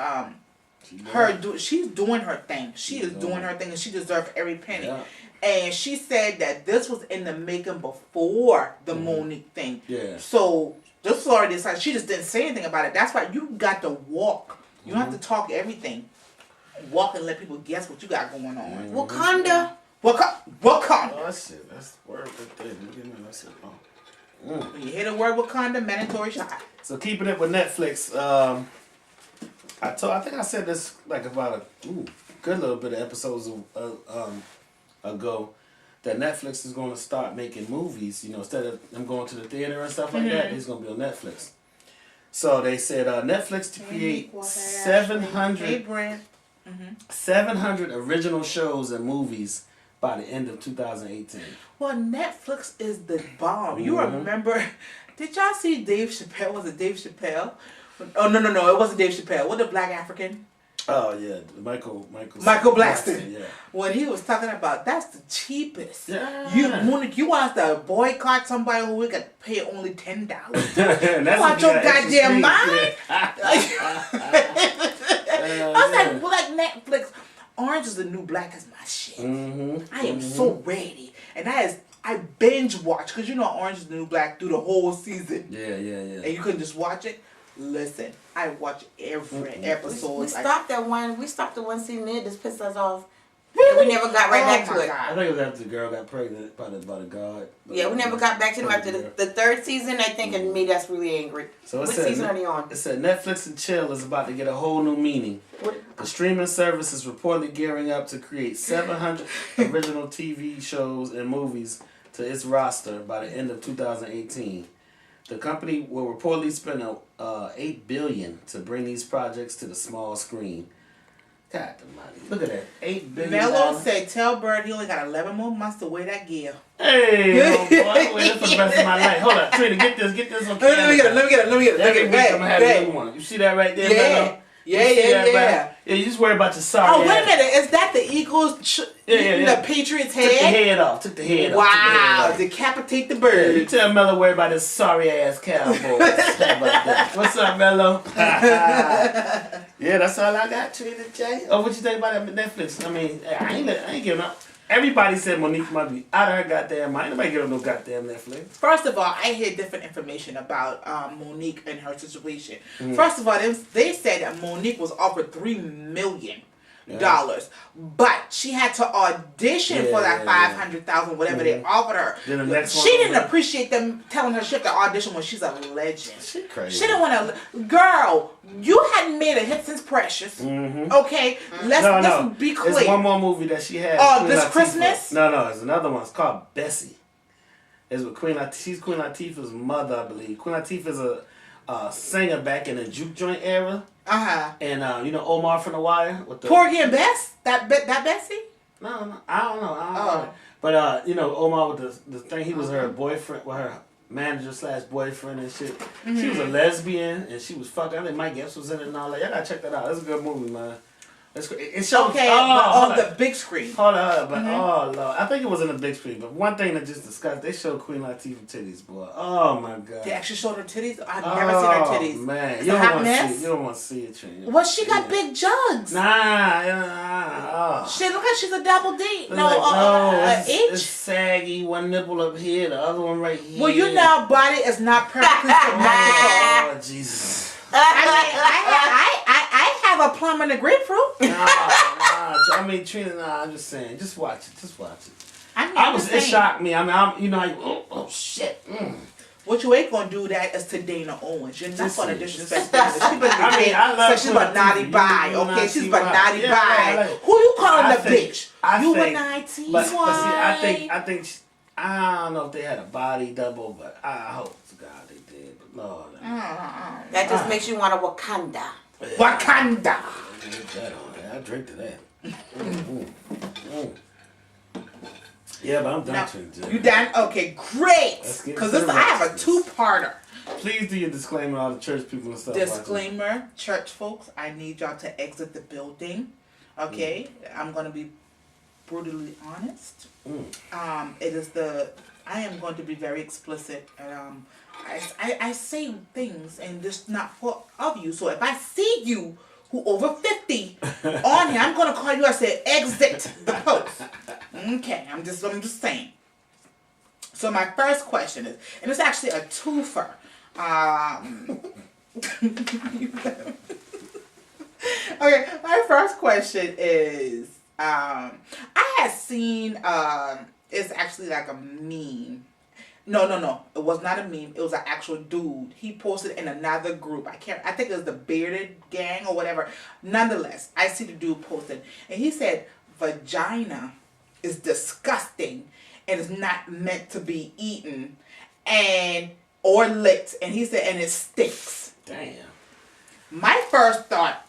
she's doing her thing. She is doing her thing, and she deserves every penny. Yeah. And she said that this was in the making before the Monique thing. Yeah. So this already decided. She just didn't say anything about it. That's why you got to walk. You don't have to talk everything. Walk and let people guess what you got going on. Wakanda. Wakanda. Oh, that's it. That's the word right there. That's it. When you hear the word Wakanda, mandatory shot. So keeping it with Netflix, I think I said this like about a good little bit of episodes ago, that Netflix is going to start making movies. Instead of them going to the theater and stuff like that, it's going to be on Netflix. So they said Netflix to create 700 original shows and movies by the end of 2018. Well, Netflix is the bomb. You remember? Did y'all see Dave Chappelle? Was it Dave Chappelle? Oh no! It wasn't Dave Chappelle. What, the black African? Oh yeah, Michael Blackston. Yeah. When he was talking about that's the cheapest. Yeah. Monique, you want us to boycott somebody who we could pay only $10? You want your goddamn mind? I was like Netflix. Orange is the New Black is my shit. Mm-hmm. I am so ready, and I binge watch because Orange is the New Black through the whole season. Yeah. And you couldn't just watch it. Listen, I watch every episode. We stopped the one season there. Just pissed us off. Really? We never got back to it. I think it was after the girl got pregnant by the guard. Yeah, we never got back to them after the third season. I think it made us really angry. So what season are they on? It said Netflix and chill is about to get a whole new meaning. The streaming service is reportedly gearing up to create 700 original TV shows and movies to its roster by the end of 2018. The company will reportedly spend $8 billion to bring these projects to the small screen. God almighty. Look at that. $8 billion. Mello said, tell Bird he only got 11 more months to wear that gear. Hey, oh boy, I wear this for the rest of my life. Hold on, Trina, get this on camera. Let me get it. I'm going to have a little one. You see that right there, Mello? Yeah, you just worry about your sorry. Oh, wait a minute. Is that the Eagles eating the Patriots' head? Took the head off. Wow. Decapitate the bird. You tell Mello worry about this sorry ass Cowboys. How about that? What's up, Mello? Yeah, that's all I got, Trina J. Oh, what you think about that Netflix? I mean, I ain't giving up. Everybody said Monique might be out of her goddamn mind. Nobody give her no goddamn Netflix. First of all, I hear different information about Monique and her situation. First of all, they said that Monique was offered $3 million. But she had to audition for that $500,000, whatever they offered her. Then the next she didn't appreciate them telling her she had to audition when she's a legend. She crazy. She didn't want to. Girl, you hadn't made a hit since Precious. Okay, let's be clear. There's one more movie that she had. Oh, this Christmas? No, it's another one. It's called Bessie. It's with Queen Latifah. She's Queen Latifah's mother, I believe. Queen Latifah is a singer back in the juke joint era. And you know Omar from The Wire with the Porgy and Bess? That Bessie? No, I don't know. But you know Omar with the thing. He was her boyfriend, her manager / boyfriend and shit. She was a lesbian and she was fucking. I think Mike Epps was in it and all that. Y'all gotta check that out. That's a good movie, man. It shows, on the big screen. Hold on, but oh Lord, I think it was in the big screen. But one thing that just discussed, they showed Queen Latifah titties, boy. Oh my God. They actually showed her titties. I've never seen her titties. Oh man, you don't want to see it, Trina. Well, she got big jugs. Shit, look like she's a double D. It's saggy. One nipple up here, the other one right here. Well, you know, body is not perfectly symmetrical. Oh Jesus. I have a plum and a grapefruit. I mean, Trina, I'm just saying. Just watch it. It shocked me. Oh shit. What you ain't gonna do that is to Dana Owens. You're not gonna disrespect her. She's a naughty bye, okay? She's a naughty bye. Who you calling the bitch? You a naughty but see, I think I don't know if they had a body double, but I hope to God they did. But Lord, that just makes you want a Wakanda. Wakanda. I drink to that. Yeah, but I'm done. You done? Okay, great. Because I have a two-parter. Please do your disclaimer to all the church people and stuff. Disclaimer, church folks, I need y'all to exit the building. Okay? I'm going to be brutally honest. I am going to be very explicit. I say things and just not for of you. So if I see you who over 50 on here, I'm going to call you. I say exit the post. Okay, I'm just saying. So my first question is, and it's actually a twofer. Okay, my first question is, I had seen, it's actually like a meme. No. It was not a meme. It was an actual dude. He posted in another group. I think it was the Bearded Gang or whatever. Nonetheless, I see the dude posted. And he said, vagina is disgusting and is not meant to be eaten or licked. And he said, and it stinks. Damn. My first thought,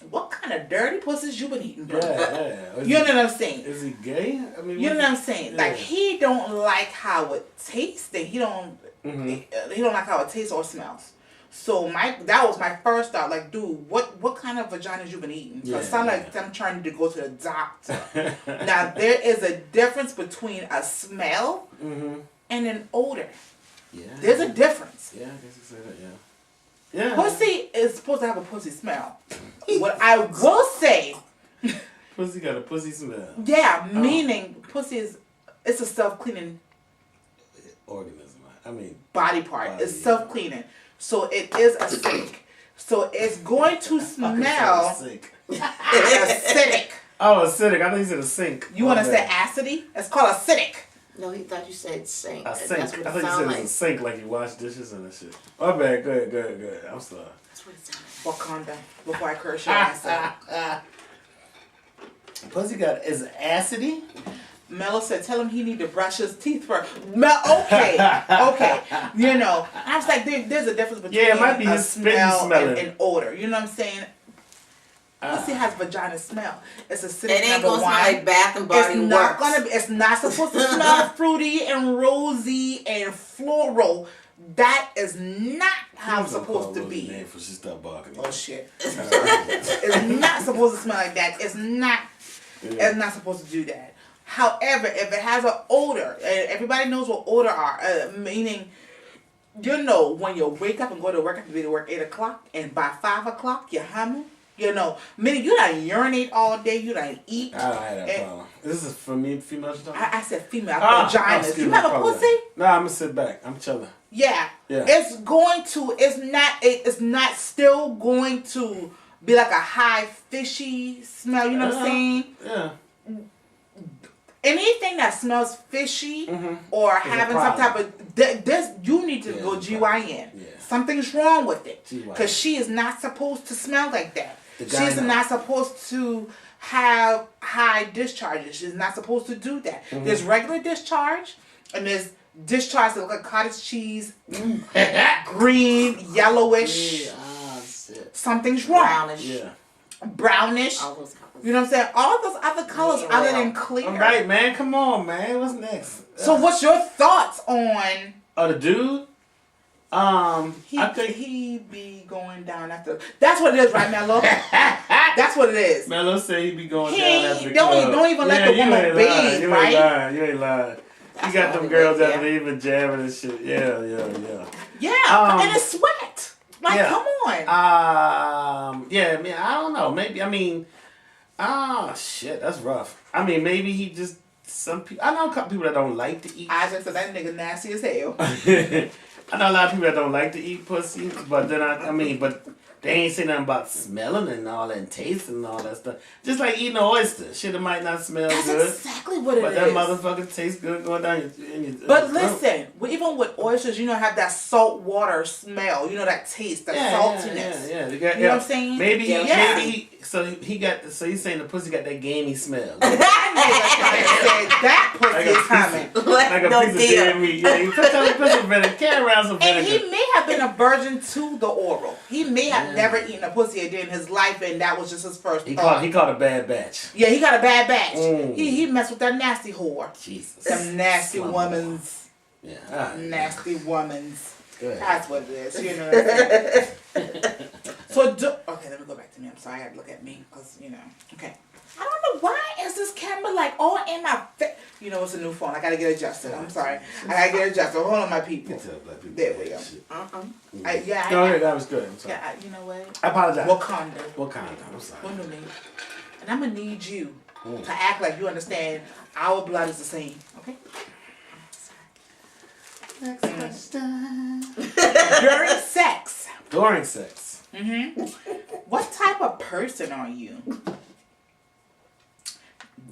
what kind of dirty pussies you been eating, bro? Yeah. You know what I'm saying? Is he gay? I mean, you know what I'm saying? Yeah. Like, he don't like how it tastes. He don't like how it tastes or smells. So that was my first thought. Like, dude, what kind of vaginas you been eating? So it sounds like I'm trying to go to the doctor. Now, there is a difference between a smell and an odor. Yeah. There's a difference. Yeah, I guess you say that, yeah. Yeah. Pussy is supposed to have a pussy smell. What I will say... Pussy got a pussy smell. Yeah, meaning pussy it's a self-cleaning... organism. I mean... Body part. It's self-cleaning. So it is acidic. So it's going to smell... Acidic. Oh, acidic. I thought you said a sink. You want to say acidy? It's called acidic. No, he thought you said sink. A sink. I thought you said it was a sink, like you wash dishes and that shit. My bad. Go ahead. I'm sorry. That's what it sounded like. Wakanda. Before I curse your ass out. Pussy is it acidy? Mello said, tell him he need to brush his teeth first. Okay. You know, I was like, there's a difference between it might be his smell and odor. You know what I'm saying? Pussy has vagina smell. It's acidic. It ain't gonna smell like Bath and Body Works. It's not supposed to smell fruity and rosy and floral. That is not how it's supposed to be. Name for she stop barking. Oh shit! It's not supposed to smell like that. It's not. Yeah. It's not supposed to do that. However, if it has an odor, and everybody knows what odor are, meaning, you know, when you wake up and go to work, have to be to work 8 o'clock, and by 5 o'clock you're humming. You know, meaning you don't urinate all day, you don't eat. I don't have that problem. This is for me, female. I said female. Vaginas. You have a pussy? No, I'm gonna sit back. I'm chilling. Yeah. It's going to. It's not still going to be like a high fishy smell. You know what I'm saying? Yeah. Anything that smells fishy or having some type of this, you need to go GYN. Yeah. Something's wrong with it because she is not supposed to smell like that. She's not supposed to have high discharges. She's not supposed to do that. There's regular discharge and there's discharge that look like cottage cheese, green, yellowish. Something's wrong. Brownish. All those colors. You know what I'm saying? All those other colors other than clear. All right, man. Come on, man. What's next? So what's your thoughts on... Oh, the dude? I think he be going down after... That's what it is, right, Mello? That's what it is. Mello say he be going down after the don't even let the woman bathe, right? You ain't lying. You got them girls after they even jamming and shit. Yeah. Yeah, and it's sweat. Like, come on. Yeah, man, I don't know. Maybe, shit, that's rough. I mean, maybe he just, some people, I know a couple people that don't like to eat. I just said that nigga nasty as hell. I know a lot of people that don't like to eat pussy, but then but they ain't say nothing about smelling and all that and tasting and all that stuff. Just like eating an oyster. Shit, it might not smell good. That's exactly what it is. But that motherfucker tastes good going down in your But listen, even with oysters, you know, have that salt water smell. You know, that taste, that saltiness. Yeah. You know what I'm saying? Maybe he's saying the pussy got that gamey smell. That pussy is coming. Like a piece of dead meat. Yeah, you put some vinegar, carry around some vinegar. And he may have been a virgin to the oral. He may have never eaten a pussy a day in his life, and that was just his first thought. He caught a bad batch. Yeah, he got a bad batch. He messed with that nasty whore. Jesus. Them nasty woman's. Yeah. Nasty woman's. That's what it is. You know what I'm saying? Okay, let me go back to me. I'm sorry, I had to look at me because, you know. Okay. I don't know why is this camera like all in my face. You know, it's a new phone. I gotta get adjusted. I'm sorry. I gotta get adjusted. Hold on, my people. There we go. Go ahead. That was good. I'm sorry. Yeah, you know what? I apologize. Wakanda. I'm sorry. What do you mean? And I'm gonna need you to act like you understand our blood is the same. Okay? Next question. During sex. What type of person are you?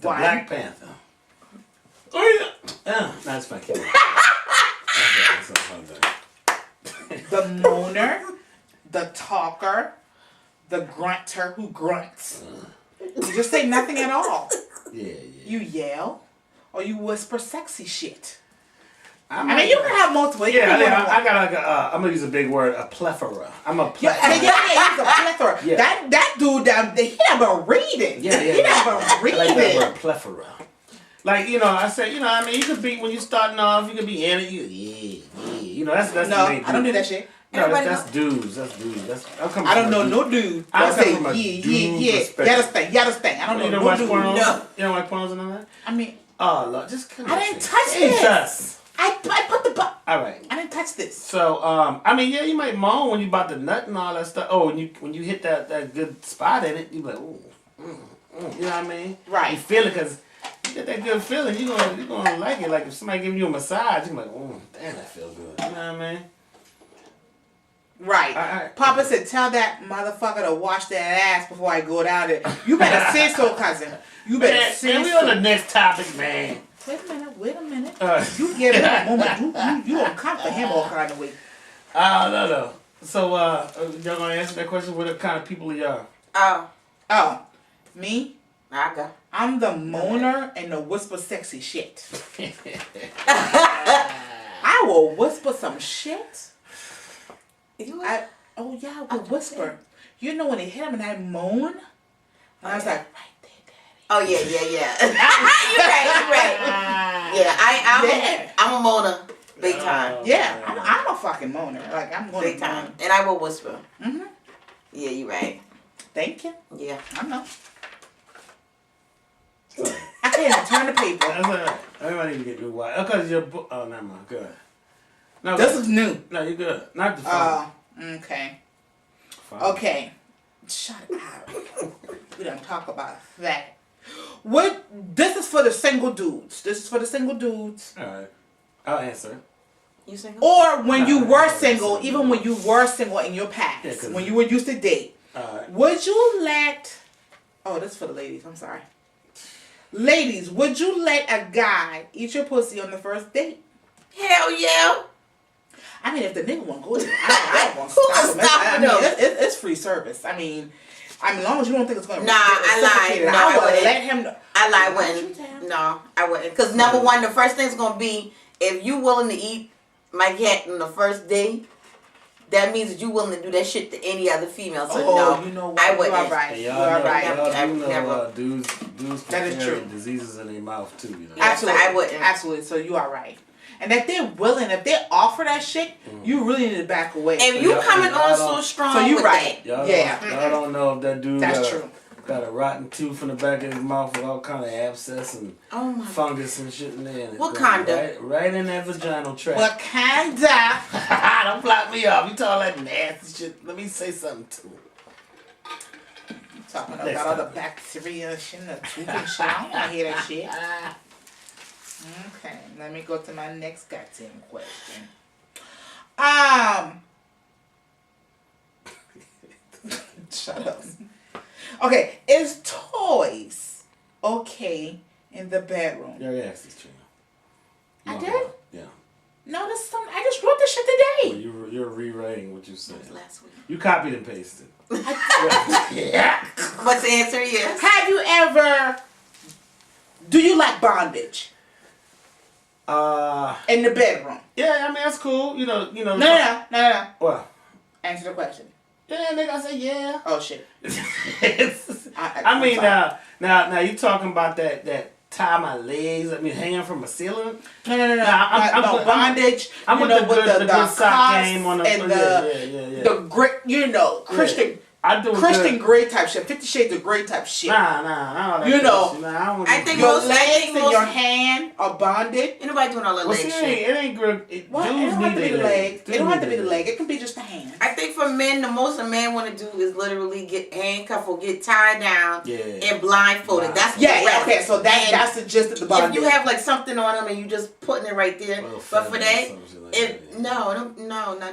The Black Panther. Oh yeah. That's fine. The moaner, the talker, the grunter who grunts. You just say nothing at all. Yeah. You yell or you whisper sexy shit. I mean, you can have multiple. Yeah, I got like I'm gonna use a big word, a plethora. I'm a plethora. Yeah, he's a plethora. Yeah. That dude down there, he never reading. Yeah. He never reading. I like that word, plethora. Like, you know, I say, you know, I mean, you could be, when you're starting off, you could be in it, you know, that's no, I don't do that shit. No, that's dudes. I don't know no dude. I say, yeah. You understand. I don't know no dude. No. You don't like pornos and all that? I mean, oh, Lord, just come I didn't touch this. I put the all right. I didn't touch this. So, I mean, yeah, you might moan when you about to nut and all that stuff. Oh, when you hit that good spot in it, you be like, ooh, you know what I mean? Right. You feel it because you get that good feeling. You're gonna like it. Like if somebody giving you a massage, you're like, oh, damn, that feel good. You know what I mean? Right. Papa said, tell that motherfucker to wash that ass before I go down there. You better say so, cousin. You better say so. We on the next topic, man. Wait a minute. You give him a moment. You don't come for him all kind of way. No. So, y'all gonna answer that question? What kind of people y'all? Oh. Me? I go. I'm the moaner and the whisper sexy shit. I will whisper some shit. I will whisper. You know when they hit him and I moan? And I was like, right there, daddy. Oh, yeah. You're right. Yeah, I'm a moaner. Big time. Yeah, I'm a fucking moaner. Like, I'm going big time. And I will whisper. Mm-hmm. Yeah, you're right. Thank you. Yeah. I know. I can't even turn the paper. That's all right. Everybody need to get me white. Because your book. Oh, never mind. Good. No, this is new. No, you're good. Not the phone. Okay. Fine. Okay. Shut up. We don't talk about that. What? This is for the single dudes. This is for the single dudes. All right. I'll answer. You single? Or when you were single, even when you were single in your past, when you were used to date. Right. Would you let... Oh, this is for the ladies. I'm sorry. Ladies, would you let a guy eat your pussy on the first date? Hell yeah. I mean, if the nigga won't go there, I don't want to stop him. It's free service. I mean, as long as you don't think it's going to be I lied. No, I would let him know. I lied. Wouldn't. No, I wouldn't. Because number one, the first thing's going to be, if you willing to eat my cat on the first day, that means that you willing to do that shit to any other female. So no, you know what? I wouldn't. You are right. Hey, you are right. Never. Dudes can carry diseases in their mouth too. You know? Absolutely, I wouldn't. Absolutely. So you are right. And if they're willing, if they offer that shit, you really need to back away. If you coming on so strong, so you right. Y'all don't know if that dude got a rotten tooth in the back of his mouth with all kind of abscess and fungus and shit in there. Wakanda. Right in that vaginal tract. Wakanda. Don't block me off. You talk that nasty shit. Let me say something too. Talking about all the bacteria and shit in the tooth and shit. I don't want to hear that shit. Okay, let me go to my next goddamn question. Shut up. Okay, is toys okay in the bedroom? You already asked this, Trina. I did? Yeah. No, that's something. I just wrote this shit today. Well, you're rewriting what you said. Last week. You copied and pasted. Yeah. What's the answer? Yes. Have you ever? Do you like bondage? In the bedroom. Yeah, I mean that's cool. You know. No. What? Answer the question. Yeah, nigga, I say yeah. Oh shit. I mean now you talking about that tie my legs? I mean hanging from a ceiling? No. Bondage. I'm with the good sock game on the and the great, Christian. I do Christian Grey type shit, 50 Shades of Grey type shit. Nah. I think your legs and your hand are bonded. Ain't nobody doing all that leg shit. It ain't good. It don't have to be the leg. It don't have to be the leg. It can be just the hand. I think for men, the most a man want to do is literally get handcuffed or get tied down and blindfolded. That's okay. So that's the gist of the bondage. If you have like something on them and you just putting it right there, but for that, no.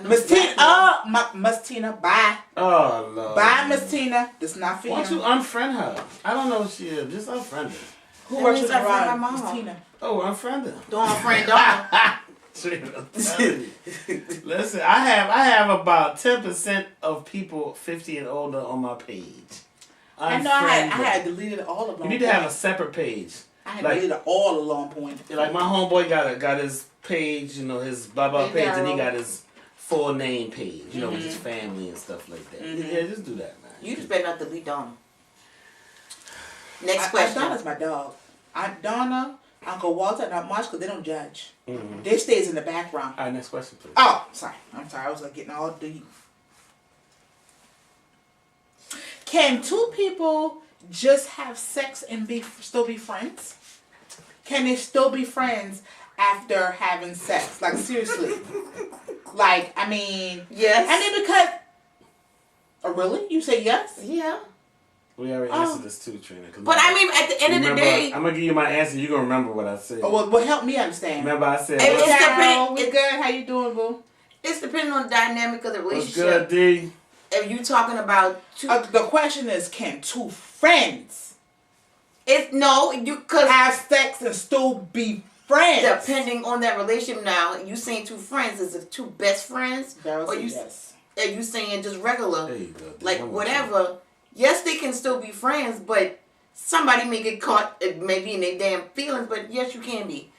Miss Tina, Miss Tina, bye. Oh Lord. Bye, Miss Tina. This not for you. Why don't you unfriend her? I don't know who she is. Just unfriend her. Who works with my mom? Miss Tina. Oh, unfriend her. Don't unfriend her. Listen, I have about 10% of people 50 and older on my page. I know I had deleted all of them. You need to have a separate page. I had deleted all along point. Like my homeboy got his page, his blah blah page, and he got his full name page, with his family and stuff like that. Yeah, just do that, man. You just better not delete Donna. Next question. Donna's my dog. Aunt Donna, Uncle Walter, not much because they don't judge. They stays in the background. All right, next question, please. Oh, sorry. I'm sorry. I was getting all deep. Can two people just have sex and still be friends? Can they still be friends after having sex? Like, seriously. Like, I mean... Yes. I mean, because... Oh, really? You say yes? Yeah. We already answered this too, Trina. But I mean, at the end of the day... I'm going to give you my answer. You're going to remember what I said. Oh, well, help me understand. Remember I said... We good? How you doing, boo? It's depending on the dynamic of the relationship. What's good, D? If you talking about two... the question is, can two friends... Cause have sex and still be friends. Depending on that relationship now, you saying two friends, is it two best friends? Or yes. Are you saying just regular? There you go. Like whatever. Yes, they can still be friends, but somebody may get caught maybe in their damn feelings, but yes, you can be.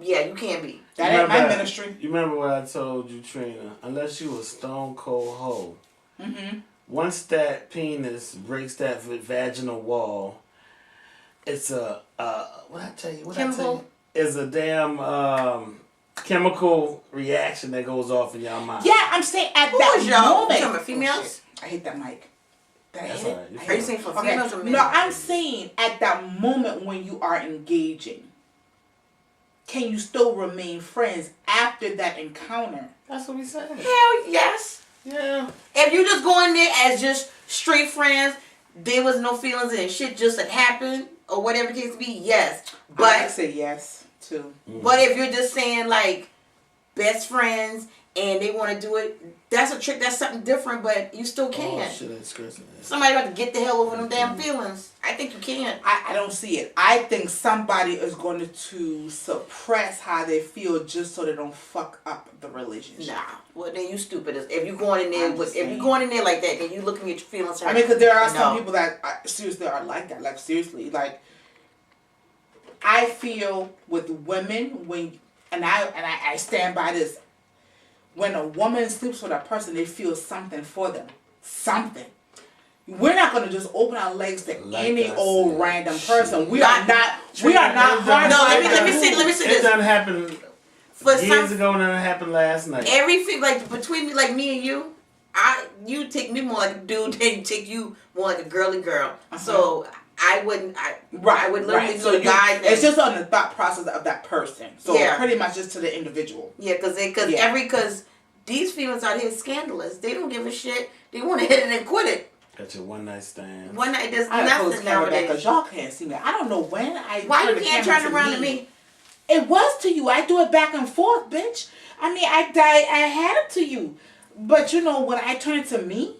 You can be. That ain't my ministry. You remember what I told you, Trina? Unless you a stone cold hoe. Once that penis breaks that vaginal wall, it's a what I tell you? It's a damn chemical reaction that goes off in y'all mind. Yeah, I'm saying at that moment. You talking about females? I hit that mic. That's all right. Are you saying for females or men? No, I'm saying at that moment when you are engaging, can you still remain friends after that encounter? That's what we said. Hell yes. Yeah. If you just go in there as just straight friends, there was no feelings and shit just had happened or whatever the case be, yes. But I say yes too. But if you're just saying like best friends and they want to do it, that's a trick. That's something different, but you still can. Oh, shit, that's crazy. Somebody got to get the hell over them damn feelings. I think you can. I don't see it. I think somebody is going to suppress how they feel just so they don't fuck up the relationship. Nah. Well, then you stupid. If you going in there if you going in there like that, then you looking at your feelings. I mean, because there are some people that seriously are like that. Like seriously, like I feel with women and I stand by this. When a woman sleeps with a person, they feel something for them. Something. We're not going to just open our legs to any old random person. We are not hard. No, let me say this. It done happened years ago and it happened last night. Everything, like, between me, like me and you, you take me more like a dude than take you more like a girly girl. So I would literally do the guy thing. It's just on the thought process of that person. So pretty much just to the individual. Yeah, because these females out here scandalous. They don't give a shit. They want to hit it and quit it. Got your one night stand. One night, there's nothing nowadays. Because y'all can't see me. I don't know when Why you can't turn around to me? It was to you. I do it back and forth, bitch. I mean, I had it to you. But you know, when I turn it to me,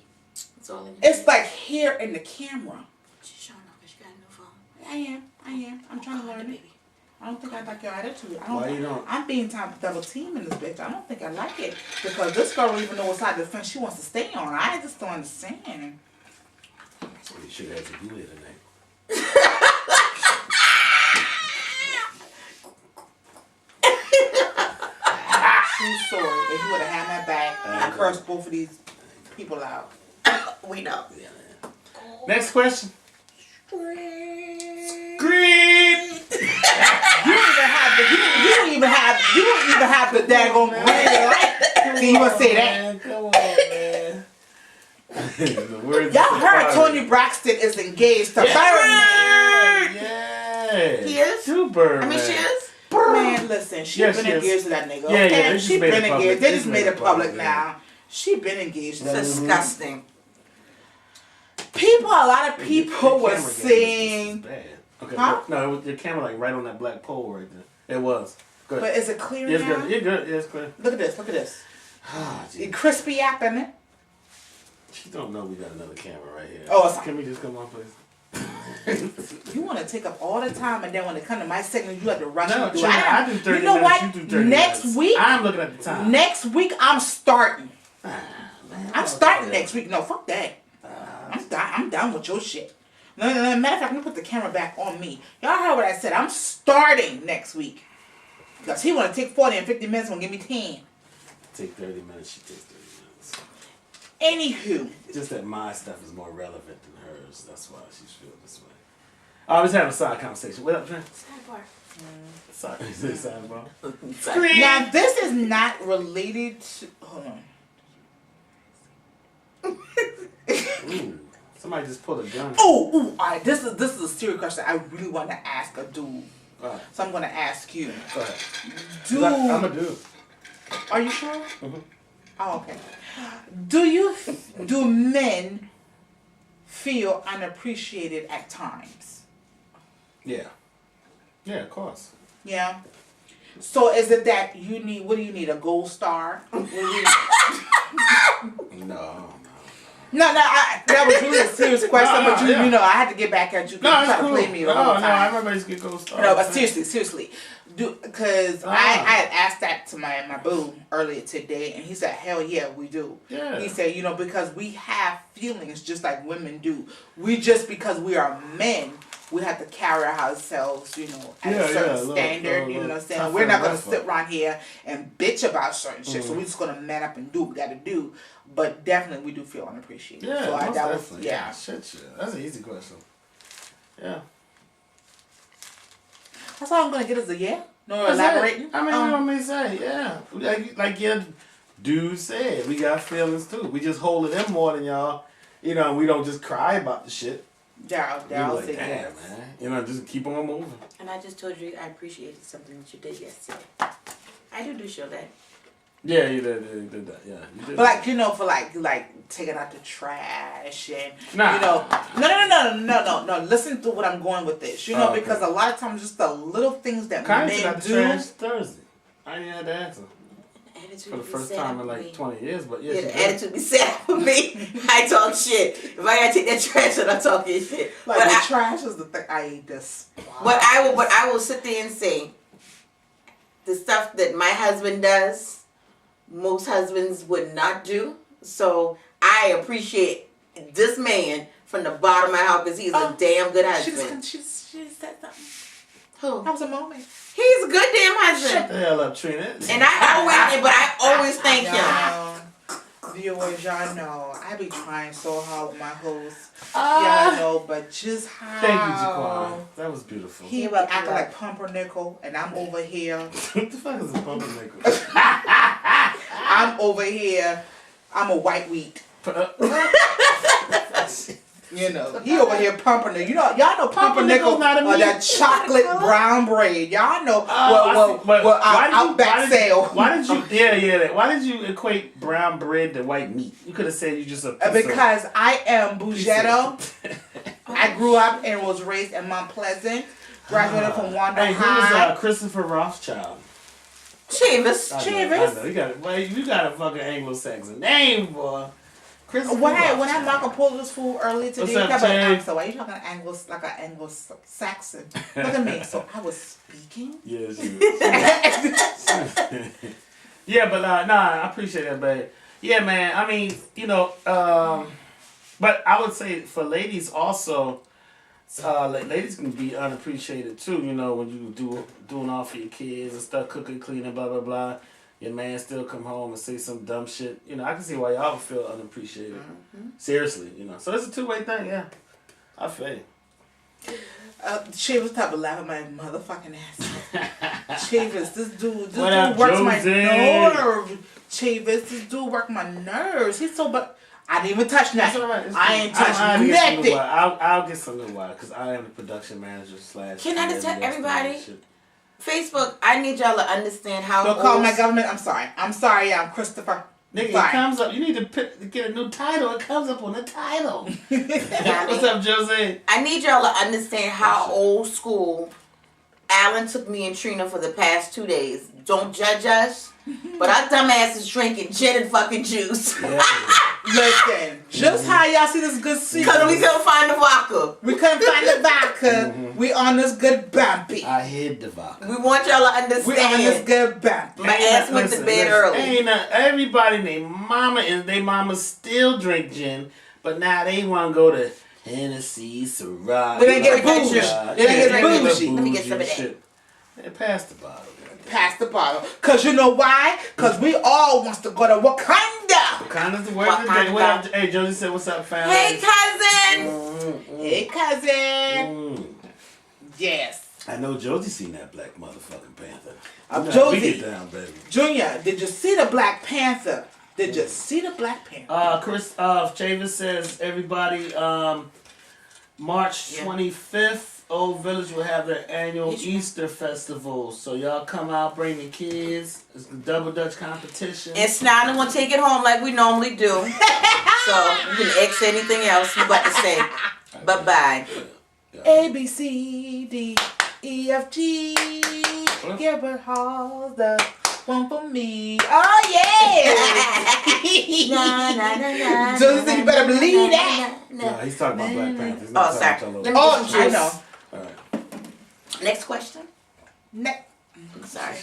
it's like here in the camera. She's showing off because she got a new phone. I am. I'm trying to learn it. I don't think I like your attitude. Why you don't? I'm being double teaming this bitch. I don't think I like it. Because this girl don't even know what side of the fence she wants to stay on. I just don't understand. Well, you should have had to do it tonight. I'm sorry. If you would have had my back, I cursed both of these people out. We know. Next question. Green. You don't even have the daggone green light. You want to say that? Come on, man. Y'all heard Tony Braxton is engaged to Birdman. Yeah. He is? To Birdman. I mean, she is? Man, listen, she been engaged to that nigga. Yeah, she been engaged. They just made it public now. She been engaged. Disgusting. A lot of people were saying. Okay, huh? No, it was your camera like right on that black pole right there. It was. Good. But is it clear now? Good. It's good. Yeah, it's clear. Look at this. Oh, it crispy app in it. She don't know we got another camera right here. Oh, can we just come on, please? You want to take up all the time, and then when it comes to my segment, you have to rush no, and do it. I do 30 minutes. You know what? You do 30 minutes. Week, I'm looking at the time. Next week, I'm starting. I'm starting next week. No, fuck that. I'm done with your shit. No, matter of fact, I'm gonna put the camera back on me. Y'all heard what I said. I'm starting next week. Because he want to take 40 and 50 minutes and give me 10. Take 30 minutes, she takes 30 minutes. Anywho. Just that my stuff is more relevant than hers. That's why she's feeling this way. I was having a side conversation. What up, Trent? Sidebar. Is it sidebar? Now, this is not related to... Hold on. Ooh, somebody just pulled a gun. All right. This is a serious question I really want to ask a dude. Right. So I'm going to ask you. Go ahead. Dude. I'm a dude. Are you sure? Mm-hmm. Oh, okay. Do men feel unappreciated at times? Yeah. Yeah, of course. Yeah. So is it that you need? What do you need? A gold star? No. No, that was really a serious question, but you know, I had to get back at you. No, it's cool. To play me the whole time. No, everybody's get gold star. No, but seriously, because I had asked that to my boo earlier today, and he said, "Hell yeah, we do." Yeah. He said, because we have feelings just like women do. Because we are men, we have to carry ourselves, at a certain standard. You know what I'm saying? We're not gonna sit around here and bitch about certain shit. So we're just gonna man up and do what we gotta do. But definitely, we do feel unappreciated. Yeah, so most definitely. Yeah. Shit. That's an easy question. Yeah. That's all I'm gonna get is a yeah. No elaborating? I mean, what me say? Yeah. Like your dude said, we got feelings too. We just hold it in more than y'all. You know, we don't just cry about the shit. Yeah, like, damn, man. You know, just keep on moving. And I just told you I appreciated something that you did yesterday. I do show that. Yeah, you did that. Yeah, you did. But like, you know, for like taking out the trash and nah. You know, no. Listen to what I'm going with this. You know, because a lot of times just the little things that men got do. The trash Thursday. I didn't have to answer. For the first time in like 20 years, but yeah, the attitude be sad for me. I talk shit. If I gotta take that trash out, I'm talking shit. Like but the trash is the thing I despise. But I will sit there and say the stuff that my husband does, most husbands would not do. So I appreciate this man from the bottom of my heart because he's a damn good husband. She said something. Who? That was a moment. He's a good damn husband. Shut the hell up, Trina. And I always thank him. Viewers, y'all know I be trying so hard with my host. Y'all know, but just how. Thank you, Jaquan. That was beautiful. He be acting like Pumpernickel, and I'm over here. What the fuck is a Pumpernickel? I'm over here. I'm a white wheat. You know, he over here pumpernickel. You know, y'all know pumpernickel or that chocolate brown bread. Y'all know. Outback sale. Why did you? Yeah. Why did you equate brown bread to white meat? You could have said you just a. Because I am Bougetto. I grew up and was raised in Mount Pleasant. Graduated from Wanda High. Who was Christopher Rothschild? Chavis. You got a fucking Anglo-Saxon name, boy. When I Marco Polo's food earlier today, so why are you talking like an Anglo-Saxon? Look at me. So I was speaking. Yes. Yeah, but I appreciate that, babe. Yeah, man. I mean, you know, but I would say for ladies also, ladies can be unappreciated too. You know, when you doing all for your kids and stuff, cooking, cleaning, blah blah blah. Your man still come home and say some dumb shit. You know, I can see why y'all feel unappreciated. Mm-hmm. Seriously, you know. So it's a two-way thing, yeah. I feel you. Chavis type of laugh at my motherfucking ass. Chavis, this dude works my nerves. Chavis, this dude works my nerves. He's so I didn't even touch nothing. Right. I ain't touched nothing. I'll get some new wire because I am the production manager / Can I just tell everybody? Facebook, I need y'all to understand how. Don't call my government. I'm sorry. I'm Christopher. Nigga, it comes up. You need to get a new title. It comes up on the title. What's up, Jose? I need y'all to understand how old school Alan took me and Trina for the past 2 days. Don't judge us, but our dumbass is drinking gin and fucking juice. Yeah. Listen, just how y'all see this good season. Because we couldn't find the vodka. We couldn't find the vodka. Mm-hmm. We on this good bumpy. I hid the vodka. We want y'all to understand. We on this good bumpy. My ass went to bed early. Everybody named Mama and they mama still drink gin, but now they want to go to Hennessy, Ciroc. We didn't get bougie. Let me get some of that. Hey, pass the bottle. Pass the bottle. Because you know why? Because we all wants to go to Wakanda. Wakanda's the word of the day. What up? Hey, Josie said, what's up, family? Hey, cousin. Hey, cousin. Yes. I know Josie seen that black motherfucking Panther. Josie. We get down, baby. Junior, did you see the Black Panther? Chris Chavis says, everybody, March 25th, Old Village will have their annual Easter festival. So y'all come out, bring your kids. It's the Double Dutch competition. It's not going to take it home like we normally do. So you can X anything else you got to say. Bye-bye. Yeah. A, B, C, D, E, F, G. Gilbert Hall's the one for me. Oh, yeah. Josie said you better believe that. No, he's talking about Black Panther. He's not sorry. Let me I know. All right. Next question. I'm sorry.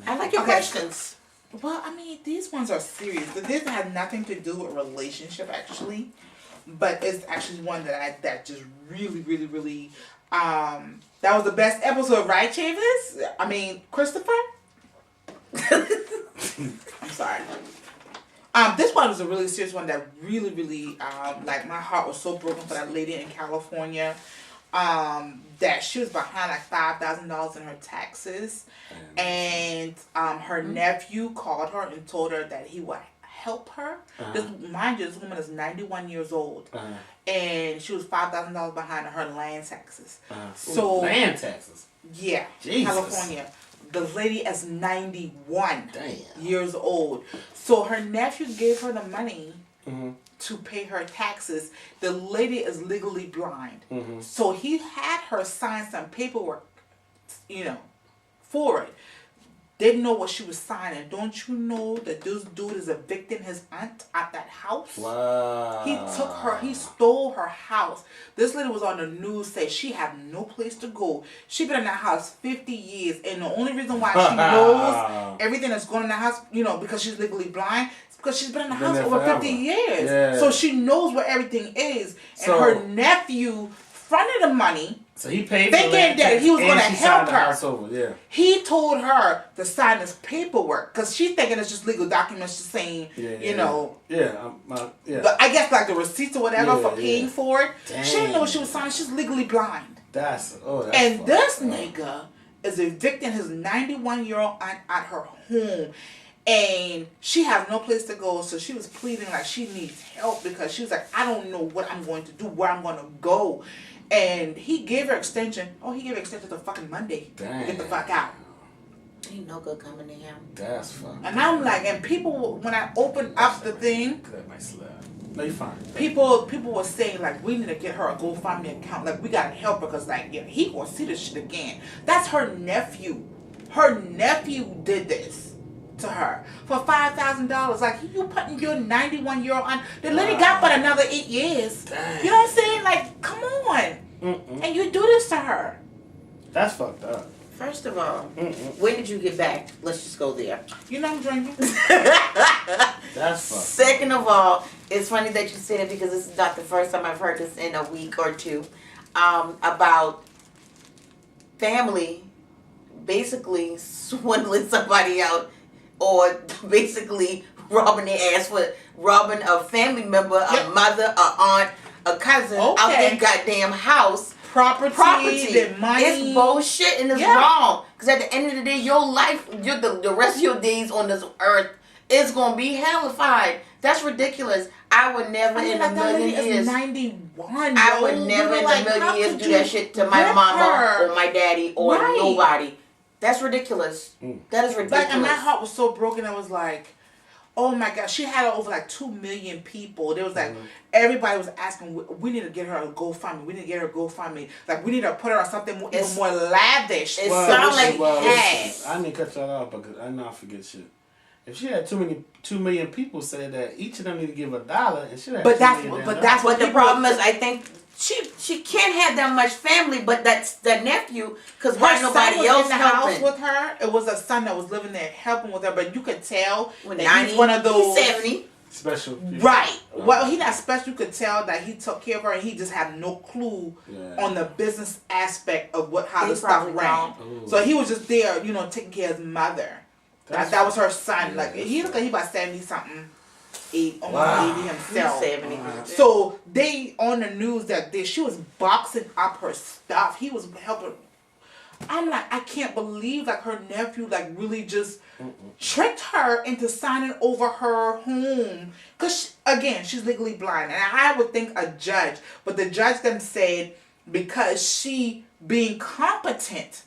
I like your questions. Well, I mean, these ones are serious. This has nothing to do with relationship, actually. But it's actually one that just really, really, really, that was the best episode, right, Chavis? I mean, Christopher? I'm sorry. This one was a really serious one that really, really, like my heart was so broken for that lady in California. that she was behind like $5,000 in her taxes, and her nephew called her and told her that he would help her. Mind you, this woman is 91 years old, and she was $5,000 behind on her land taxes. So land taxes. Yeah, Jesus. California. The lady is 91 years old. So her nephew gave her the money to pay her taxes. The lady is legally blind. So he had her sign some paperwork, for it. Didn't know what she was signing. Don't you know that this dude is evicting his aunt at that house? Wow. He stole her house. This lady was on the news saying she had no place to go. She been in that house 50 years. And the only reason why she knows everything that's going on in that house, because she's legally blind, is because she's been in the house over 50 years. Yeah. So she knows where everything is. And her nephew fronted the money. So he paid for thinking that he was going to help her. Yeah. He told her to sign this paperwork because she's thinking it's just legal documents, just saying, But I guess like the receipts or whatever for paying for it. Dang. She didn't know what she was signing. She's legally blind. That's and this nigga is evicting his 91-year-old aunt at her home. And she has no place to go, so she was pleading like she needs help because she was like, I don't know what I'm going to do, where I'm going to go. And he gave her extension. Oh, he gave her extension to fucking Monday. Damn. To get the fuck out. Ain't no good coming to him. That's fucking. And I'm like, and people, when I opened up the thing. That might slap. No, you're fine. People were saying, like, we need to get her a GoFundMe account. Like, we got to help her because, like, he gonna see this shit again. That's her nephew. Her nephew did this to her for $5,000. Like, you putting your 91-year-old on. The lady got but another 8 years. Dang. You know what I'm saying? Like, come on. And you do this to her. That's fucked up. First of all, when did you get back? Let's just go there. I'm drinking. That's fucked. Second of all, it's funny that you said it because this is not the first time I've heard this in a week or two about family basically swindling somebody out or basically robbing their ass for robbing a family member, a mother, a aunt, a cousin out their goddamn house. Property, the money. It's bullshit and it's wrong. Because at the end of the day, your life, the rest of your days on this earth is going to be hellified. That's ridiculous. I would never in a million years. 91. I would never in a million years do that shit to my mama or my daddy or nobody. That's ridiculous. That is ridiculous. Like, and my heart was so broken. I was like, oh my God. She had over like 2 million people. There was like, everybody was asking, we need to get her a GoFundMe. We need to get her a GoFundMe. Like, we need to put her on something even more lavish. It sounds like I need to cut y'all off because I know I forget shit. If she had 2 million people say that each of them need to give $1, and she had that's what the problem is. I think she can't have that much family, but that's the nephew because why nobody else in the helping? house with her? It was a son that was living there helping with her, but you could tell that 90, he's one of those 70 special people. Right. Well, he not special. You could tell that he took care of her, and he just had no clue on the business aspect of how the stuff ran. So he was just there, taking care of his mother. That was her son. Like he looked like he about 70-something, almost 80 himself. 70. So they on the news that she was boxing up her stuff. He was helping. I'm like, I can't believe like her nephew like really just tricked her into signing over her home. Cause again, she's legally blind, and I would think a judge, but the judge then said because she being competent.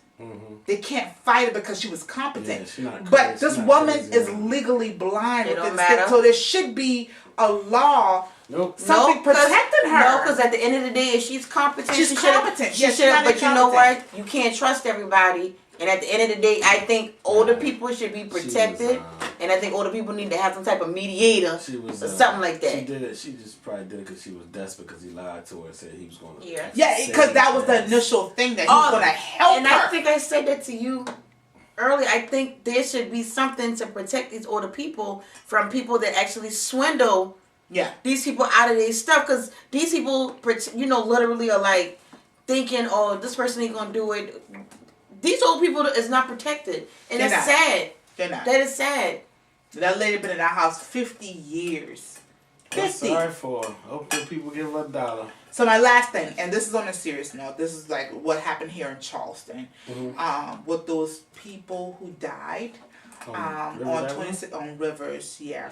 They can't fight her because she was competent. But this woman is legally blind. It don't matter. So there should be a law, something protecting her. No, because at the end of the day, if she's competent, she's competent. She should have. But you know what? You can't trust everybody. And at the end of the day, I think older people should be protected. And I think older people need to have some type of mediator or something like that. She did it. She just probably did it because she was desperate because he lied to her and said he was going to. Yeah, because that was the initial thing that he was going to help her. And I think I said that to you earlier. I think there should be something to protect these older people from people that actually swindle these people out of their stuff. Because these people, literally are like thinking, oh, this person ain't going to do it. These old people is not protected. And that's sad. They're not. That is sad. That lady been in that house 50 years. I'm sorry for her. Hopefully people give her $1. So my last thing, and this is on a serious note, this is like what happened here in Charleston, with those people who died on 26 on Rivers. Yeah,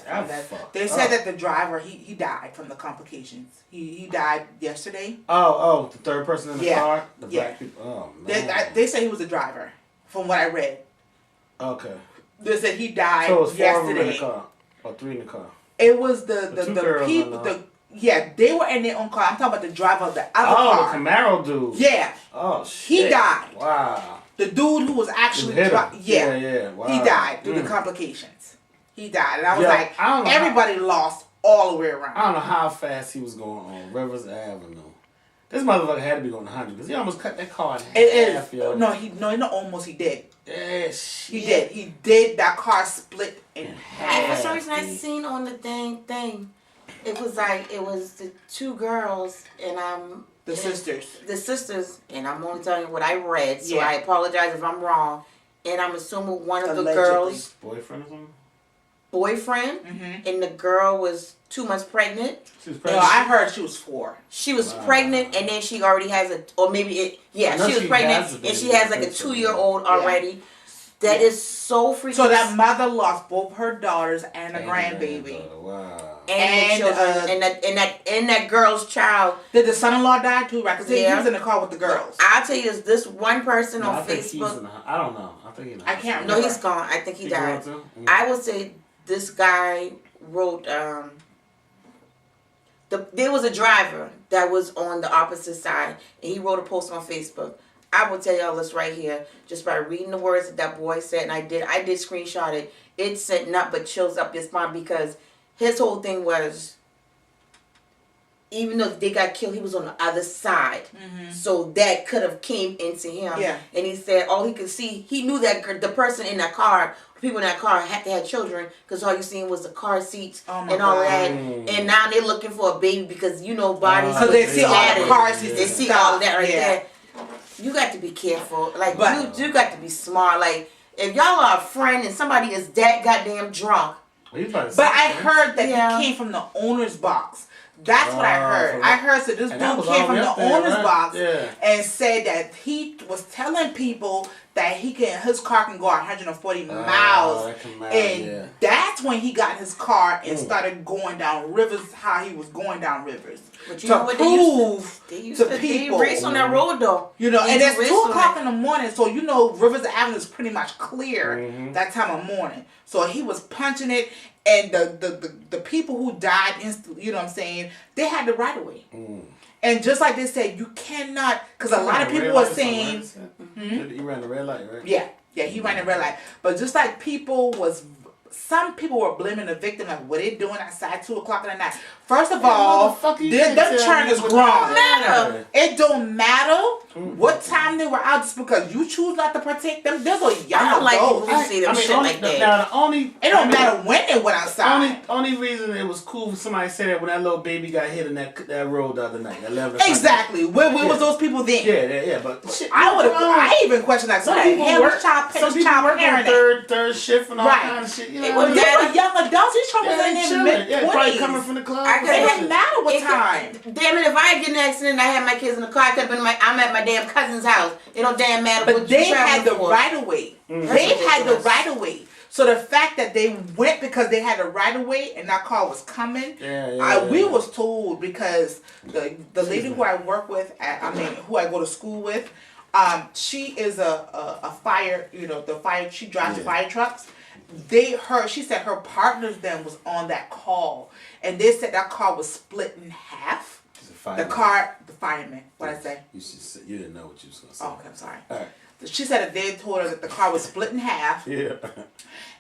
they said that the driver he died from the complications. He died yesterday. Oh, the third person in the car, the black people. Oh man, they say he was the driver, from what I read. Okay. They said he died so it was 4 yesterday. of them in the car, or 3 in the car. It was the people. They were in their own car. I'm talking about the driver of the other car. Oh, the Camaro dude. Yeah. Oh, shit. He died. Wow. The dude who was actually Wow. he died due to complications. He died. And I was like, everybody lost all the way around. I don't know how fast he was going on Rivers Avenue. This motherfucker had to be going 100 because he almost cut that car in half. He did. Yeah, shit. He did. He did. That car split in half. And for some reason I seen on the thing, it was the 2 girls and the sisters, and I'm only telling you what I read, so I apologize if I'm wrong. And I'm assuming one of the girls' boyfriend or something. And the girl was 2 months pregnant. She was pregnant. No, I heard she was 4. She was pregnant, and then she already has she was pregnant, and she has like a 2-year-old already. That is so freaking. So that mother lost both her daughters and a grandbaby. Wow. And the children, and that girl's child. Did the son-in-law die too? Right? Because he was in the car with the girls. I'll tell you this one person on Facebook. I don't know. I can't remember. No, he's gone. I think he died. I would say this guy wrote. There was a driver that was on the opposite side, and he wrote a post on Facebook. I will tell y'all this right here, just by reading the words that boy said, and I did screenshot it. It sent nothing but chills up your spine because his whole thing was, even though they got killed, he was on the other side, so that could have came into him. Yeah. And he said all he could see, he knew that the person in that car, people in that car had to have children because all you seen was the car seats and all that. And now they're looking for a baby because bodies. So they see all the car seats. They see all that right there. You got to be careful. Like, you got to be smart. Like, if y'all are a friend and somebody is that goddamn drunk. But I heard that he came from the owner's box. That's what I heard. I heard that this dude came from the owner's box and said that he was telling people that his car can go 140 miles. And that's when he got his car and started going down Rivers, how he was going down Rivers. But you know what they used to people. They race on that road though. And it's 2 o'clock in the morning, so Rivers Avenue is pretty much clear that time of morning. So he was punching it, and the people who died instantly, you know what I'm saying, they had the right of way. And just like they said, you cannot, because a lot of people are saying, he ran the red light, right? Yeah, he ran the red light. But just like some people were blaming the victim, like, what they doing outside 2 o'clock in the night. First of all, them turn is grown. It don't matter what time they were out, just because you choose not to protect them. There's a young I don't like people who say them shit like that. Now, it don't matter when they went outside. Only reason it was cool for somebody to say that when that little baby got hit in that road the other night. Exactly. Where was those people then? Yeah. But shit, I even questioned that. Some people work third shift and all kind of shit. They were young adults. These troubles ain't in mid-20s. Coming from the club. It didn't matter what time. Damn it, if I get in an accident and I had my kids in the car, I'm at my damn cousin's house. It don't damn matter but what they had the right of way. They had the right of way. So the fact that they went because they had the right of way and that car was coming, we was told, because the lady who I work with, who I go to school with, she is a fire, she drives the fire trucks. She said her partners then was on that call, and they said that car was split in half. The fireman. What I say? You didn't know what you was gonna say. Oh, okay, I'm sorry. All right. She said that they told her that the car was split in half. Yeah.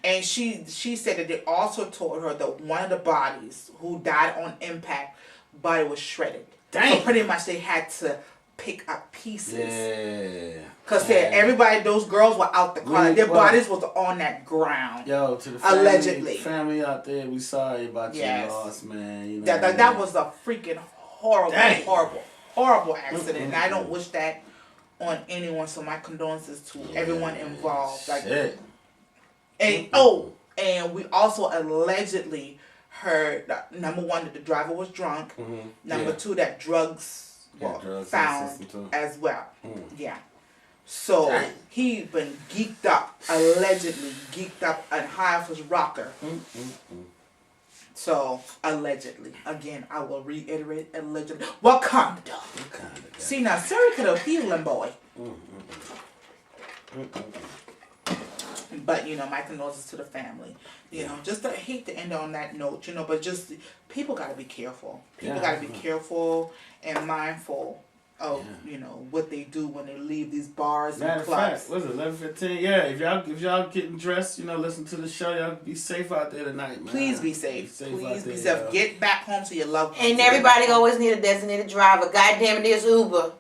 And she said that they also told her that one of the bodies who died on impact, body was shredded. Dang. So pretty much they had to pick up pieces. Yeah. Because those girls were out the car. Their bodies was on that ground. Yo, to the family out there, we sorry about your loss, man. That was a freaking horrible accident. And I don't wish that on anyone. So my condolences to everyone involved. Shit. And we also allegedly heard that, number one, that the driver was drunk. Number two, that drugs were found as well. Yeah. So he been geeked up, allegedly geeked up and high off his rocker. So allegedly, again, I will reiterate, allegedly. Wakanda. See now, serial killer healing boy. But you know, my condolences to the family. You know, just I hate to end on that note. You know, but just people gotta be careful. People gotta be careful and mindful of you know what they do when they leave these bars and clubs. What's it, 11:15? Yeah, if y'all getting dressed, you know, listen to the show. Y'all be safe out there tonight, man. Please be safe. Please be safe. Get back home to your loved ones. Ain't everybody always need a designated driver. God damn it, there's Uber.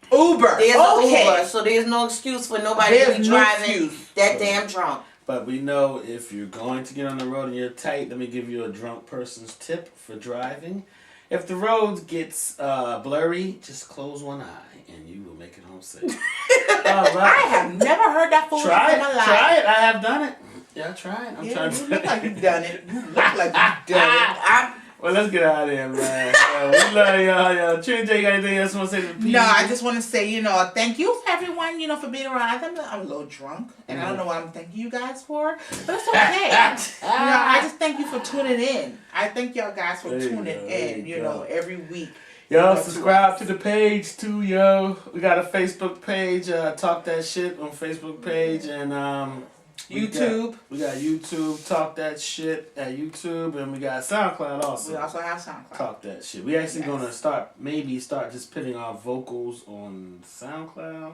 There's Uber, so there's no excuse for nobody to be driving that damn drunk. But we know if you're going to get on the road and you're tight, let me give you a drunk person's tip for driving. If the road gets blurry, just close one eye and you will make it home safe. I have never heard that before in my life. Try it. I have done it. Yeah, try it. I'm trying to. You look like you've done it. You look like you've done it. Well, let's get out of here, man. We love y'all. Trinity, you got anything else you want to say to the people? No, I just want to say, you know, thank you for everyone, you know, for being around. I'm a little drunk, and I don't know what I'm thanking you guys for, but it's okay. You know, I just thank you for tuning in. I thank y'all guys for tuning in, you know, every week. Yo, subscribe to the page too, yo. We got a Facebook page, Talk That Shit on Facebook page, and YouTube. We got YouTube, Talk That Shit at YouTube, and we got SoundCloud also. We also have SoundCloud. Talk That Shit. We actually gonna start just putting our vocals on SoundCloud.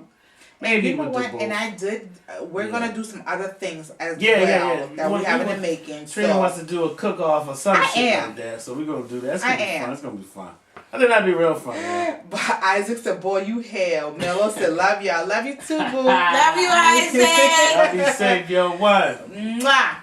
Maybe you know what? And I did. We're gonna do some other things as well that we have in the making. Trina wants to do a cook-off or some shit like that, so we're gonna do that. It's gonna be fun. It's gonna be fun. I think that'd be real fun. Man. But Isaac said, "Boy, you hell." Mello said, "Love y'all. Love you too, boo." Love you, Isaac. Y'all be safe, yo. One. Mwah.